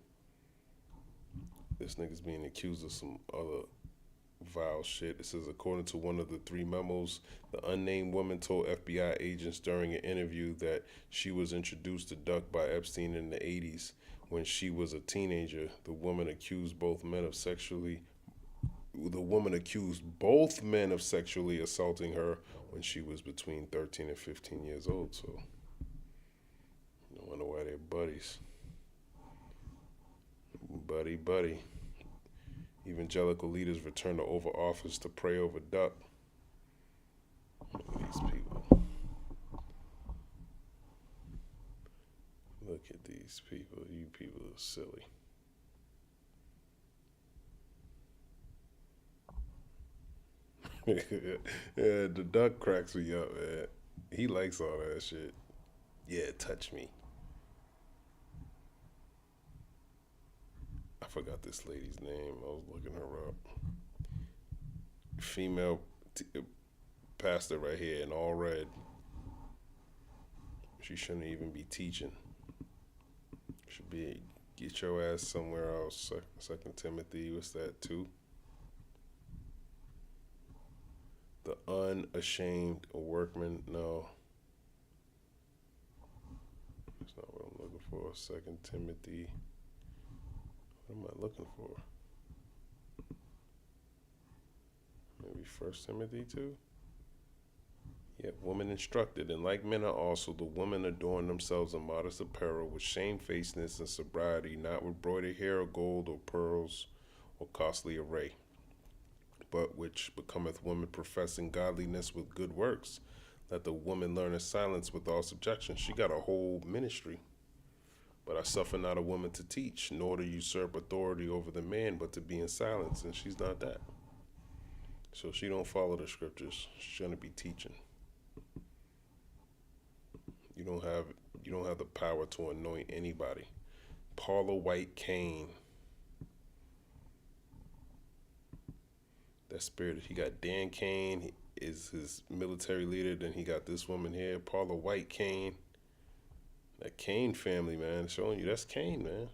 This nigga's being accused of some other vile shit. It says, according to one of the three memos, the unnamed woman told FBI agents during an interview that she was introduced to Duck by Epstein in the 80s when she was a teenager. The woman accused both men of sexually assaulting her when she was between 13 and 15 years old. So, no wonder why they're buddies. Buddy. Evangelical leaders return to Oval Office to pray over Duck. Look at these people. Look at these people. You people are silly. Yeah, the Duck cracks me up, man. He likes all that shit. Yeah, touch me. I forgot this lady's name. I was looking her up. Female pastor right here in all red. She shouldn't even be teaching. Should be get your ass somewhere else. Second Timothy, what's that, 2? The unashamed workman. No. That's not what I'm looking for. Second Timothy. What am I looking for? Maybe First Timothy 2? Yet women instructed, and like men are also, the women adorn themselves in modest apparel with shamefacedness and sobriety, not with broidered hair or gold or pearls or costly array, but which becometh woman professing godliness with good works. Let the woman learn in silence with all subjection. She got a whole ministry. But I suffer not a woman to teach, nor to usurp authority over the man, but to be in silence, and she's not that. So she don't follow the scriptures. She's gonna be teaching. You don't have the power to anoint anybody. Paula White Cain. That spirit. He got Dan Cain is his military leader. Then he got this woman here, Paula White Cain. That Cain family, man, showing you that's Cain, man.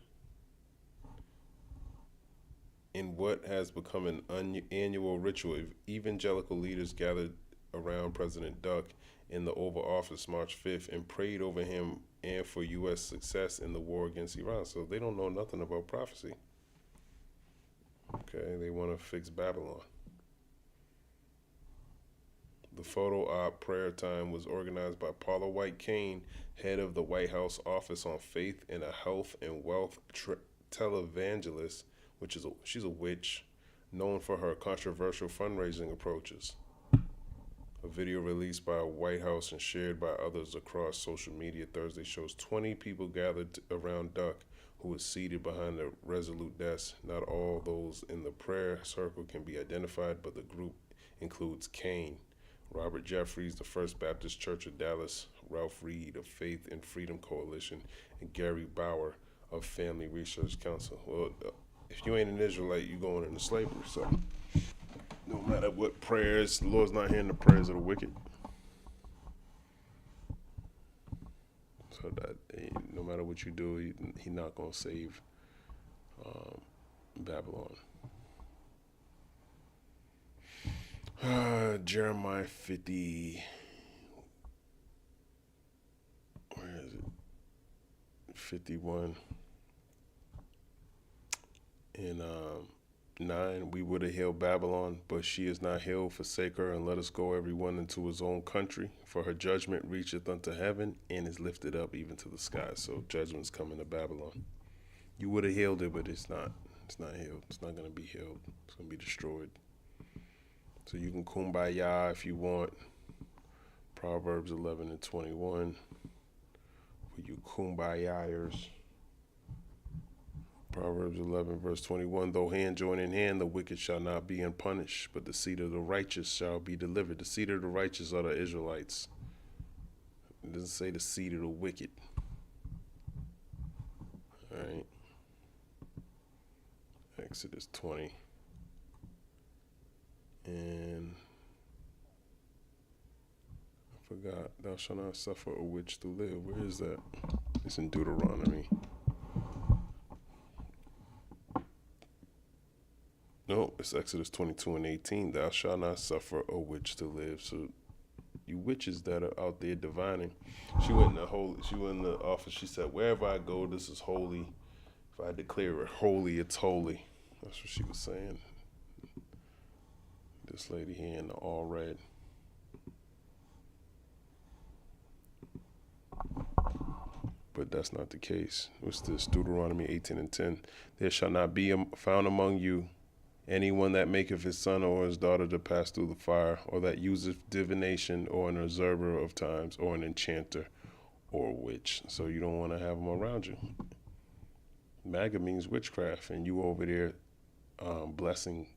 In what has become an annual ritual, evangelical leaders gathered around President Duck in the Oval Office March 5th and prayed over him and for U.S. success in the war against Iran. So they don't know nothing about prophecy. Okay, they want to fix Babylon. The photo op prayer time was organized by Paula White Cain, head of the White House Office on Faith and a Health and Wealth televangelist, she's a witch, known for her controversial fundraising approaches. A video released by White House and shared by others across social media Thursday shows 20 people gathered around Duck, who is seated behind the resolute desk. Not all those in the prayer circle can be identified, but the group includes Cain, Robert Jeffries, the First Baptist Church of Dallas, Ralph Reed of Faith and Freedom Coalition, and Gary Bauer of Family Research Council. Well, if you ain't an Israelite, you going into slavery, so no matter what prayers, the Lord's not hearing the prayers of the wicked. So that no matter what you do, he not going to save Babylon. Jeremiah 50. Where is it? 51. And 9, we would have healed Babylon, but she is not healed. Forsake her, and let us go every one into his own country. For her judgment reacheth unto heaven, and is lifted up even to the sky. So judgment's coming to Babylon. You would have healed it, but it's not. It's not healed. It's not going to be healed. It's going to be destroyed. So you can kumbaya if you want. Proverbs 11 and 21. For you kumbayayers. Proverbs 11 verse 21. Though hand join in hand, the wicked shall not be unpunished, but the seed of the righteous shall be delivered. The seed of the righteous are the Israelites. It doesn't say the seed of the wicked. All right. Exodus 20. And I forgot, thou shalt not suffer a witch to live. Where is that? It's in Deuteronomy. No, it's Exodus 22 and 18. Thou shalt not suffer a witch to live. So you witches that are out there divining. She went in the office. She said, wherever I go, this is holy. If I declare it holy, it's holy. That's what she was saying. This lady here in the all red. But that's not the case. What's this? Deuteronomy 18 and 10. There shall not be found among you anyone that maketh his son or his daughter to pass through the fire, or that useth divination, or an observer of times, or an enchanter, or a witch. So you don't want to have them around you. Maga means witchcraft, and you over there blessing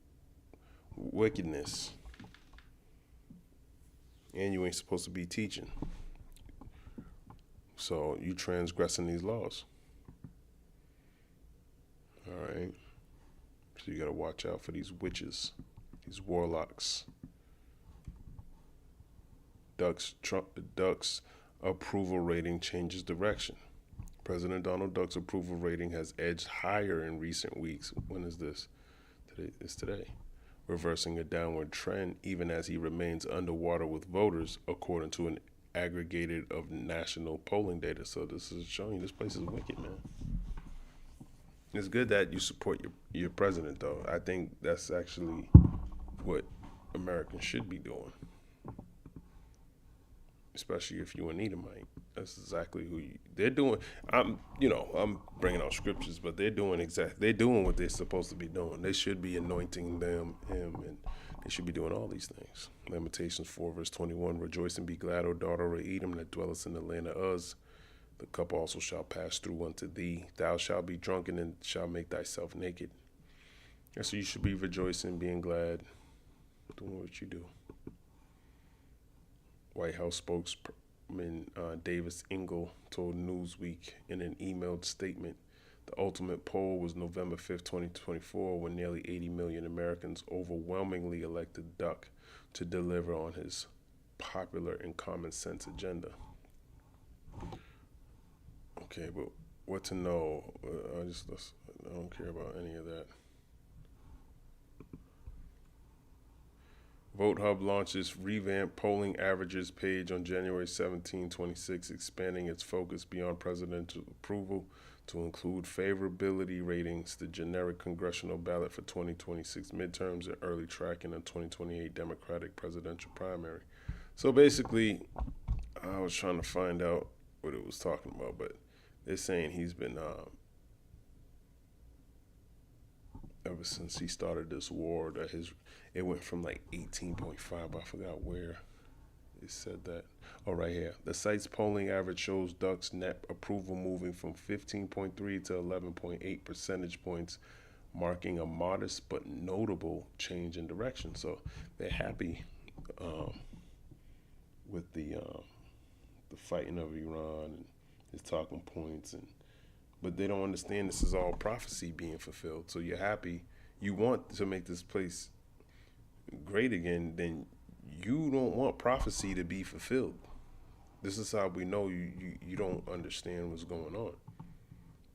wickedness. And you ain't supposed to be teaching. So you transgressing these laws. All right. So you got to watch out for these witches, these warlocks. Duck's approval rating changes direction. President Donald Duck's approval rating has edged higher in recent weeks. When is this? It's today. Reversing a downward trend even as he remains underwater with voters, according to an aggregated of national polling data. So this is showing you this place is wicked, man. It's good that you support your president, though. I think that's actually what Americans should be doing, especially if you're an Edomite. That's exactly who they're doing. I'm bringing out scriptures, but they're doing what they're supposed to be doing. They should be anointing him, and they should be doing all these things. Lamentations 4 verse 21. Rejoice and be glad, O daughter of Edom, that dwellest in the land of Uz. The cup also shall pass through unto thee. Thou shalt be drunken and shalt make thyself naked. And so you should be rejoicing, being glad, doing what you do. White House spokesman Davis Engel told Newsweek in an emailed statement, the ultimate poll was November 5th, 2024, when nearly 80 million Americans overwhelmingly elected Duck to deliver on his popular and common sense agenda. Okay, but what to know? I don't care about any of that. VoteHub launches revamped polling averages page on January 17, 2026, expanding its focus beyond presidential approval to include favorability ratings, the generic congressional ballot for 2026 midterms, and early tracking of 2028 Democratic presidential primary. So basically, I was trying to find out what it was talking about, but they're saying he's been, ever since he started this war, that it went from like 18.5, I forgot where it said that. Oh, right here. The site's polling average shows Duck's net approval moving from 15.3 to 11.8 percentage points, marking a modest but notable change in direction. So they're happy with the fighting of Iran and his talking points, but they don't understand this is all prophecy being fulfilled. So you're happy, you want to make this place great again, then you don't want prophecy to be fulfilled. This is how we know you don't understand what's going on.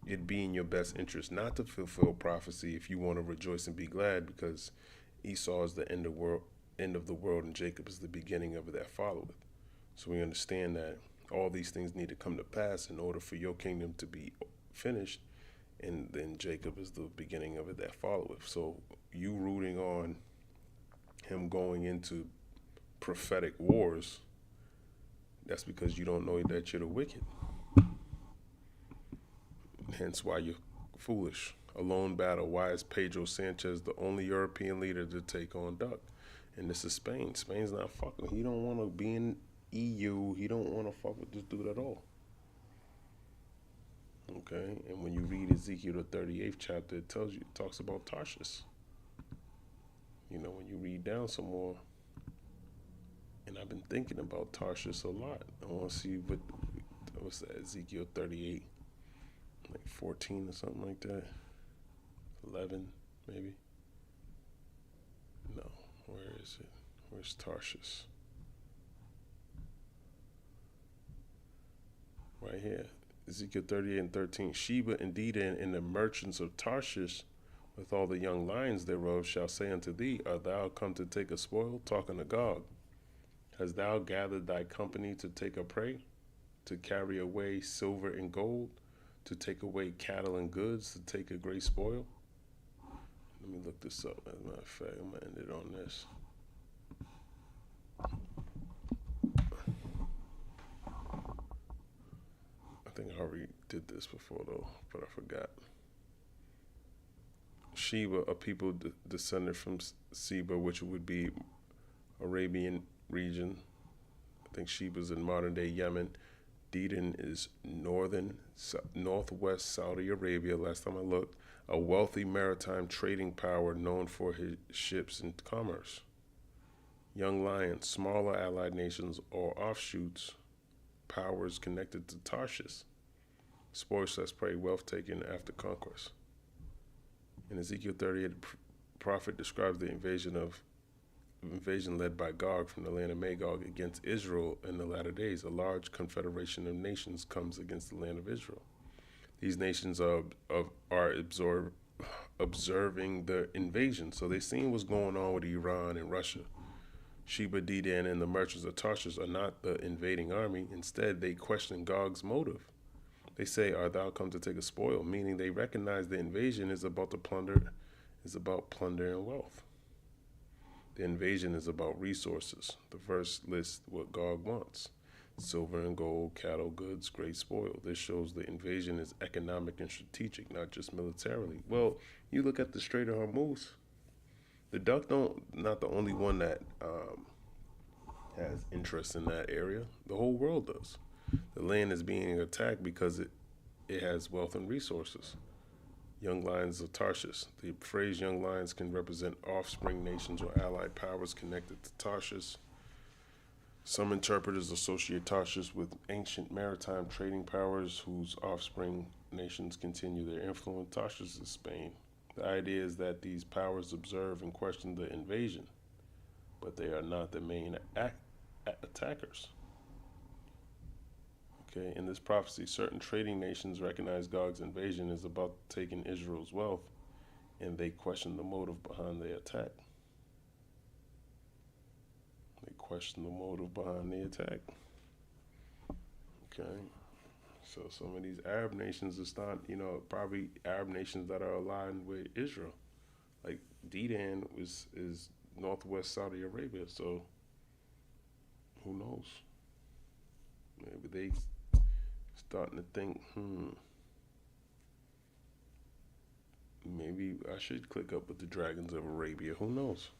It'd be in your best interest not to fulfill prophecy if you want to rejoice and be glad, because Esau is the end of the world and Jacob is the beginning of it that followeth. So we understand that all these things need to come to pass in order for your kingdom to be finished. and then Jacob is the beginning of it that followeth. So you rooting on him going into prophetic wars, that's because you don't know that you're the wicked. Hence why you're foolish. A lone battle. Why is Pedro Sanchez the only European leader to take on Duck? And this is Spain. Spain's not fucking. He don't want to be in EU. He don't want to fuck with this dude at all. Okay, and when you read Ezekiel the 38th chapter, it talks about Tarshish. You know, when you read down some more, and I've been thinking about Tarshish a lot. I want to see what's that, Ezekiel 38, like 14 or something like that. 11, maybe. No, where is it? Where's Tarshish? Right here. Ezekiel 38 and 13. Sheba and Dedan and the merchants of Tarshish with all the young lions thereof shall say unto thee, art thou come to take a spoil? Talking to Gog. Hast thou gathered thy company to take a prey? To carry away silver and gold? To take away cattle and goods? To take a great spoil? Let me look this up. As a matter of fact, I'm going to end it on this. I think I already did this before, though, but I forgot. Sheba, a people descended from Seba, which would be Arabian region. I think Sheba's in modern-day Yemen. Dedan is northwest Saudi Arabia, last time I looked. A wealthy maritime trading power known for his ships and commerce. Young Lion, smaller allied nations or offshoots, powers connected to Tarshish. Spoils less prey, wealth taken after conquest. In Ezekiel 38, the prophet describes the invasion led by Gog from the land of Magog against Israel in the latter days. A large confederation of nations comes against the land of Israel. These nations are observing the invasion, so they're seeing what's going on with Iran and Russia. Sheba, Dedan, and the merchants of Tarshish are not the invading army. Instead, they question Gog's motive. They say, art thou come to take a spoil? Meaning they recognize the invasion is about plunder and wealth. The invasion is about resources. The verse lists what Gog wants. Silver and gold, cattle, goods, great spoil. This shows the invasion is economic and strategic, not just militarily. Well, you look at the Strait of Hormuz. The Duck not the only one that has interest in that area. The whole world does. The land is being attacked because it has wealth and resources. Young lions of Tarshish. The phrase young lions can represent offspring nations or allied powers connected to Tarshish. Some interpreters associate Tarshish with ancient maritime trading powers whose offspring nations continue their influence. Tarshish is Spain. The idea is that these powers observe and question the invasion, but they are not the main attackers. Okay, in this prophecy, certain trading nations recognize Gog's invasion is about taking Israel's wealth, and they question the motive behind the attack. They question the motive behind the attack. Okay, so some of these Arab nations are starting, probably Arab nations that are aligned with Israel. Like Dedan is northwest Saudi Arabia, so who knows? Maybe they starting to think, maybe I should click up with the dragons of Arabia. Who knows?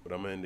But I'm going to end it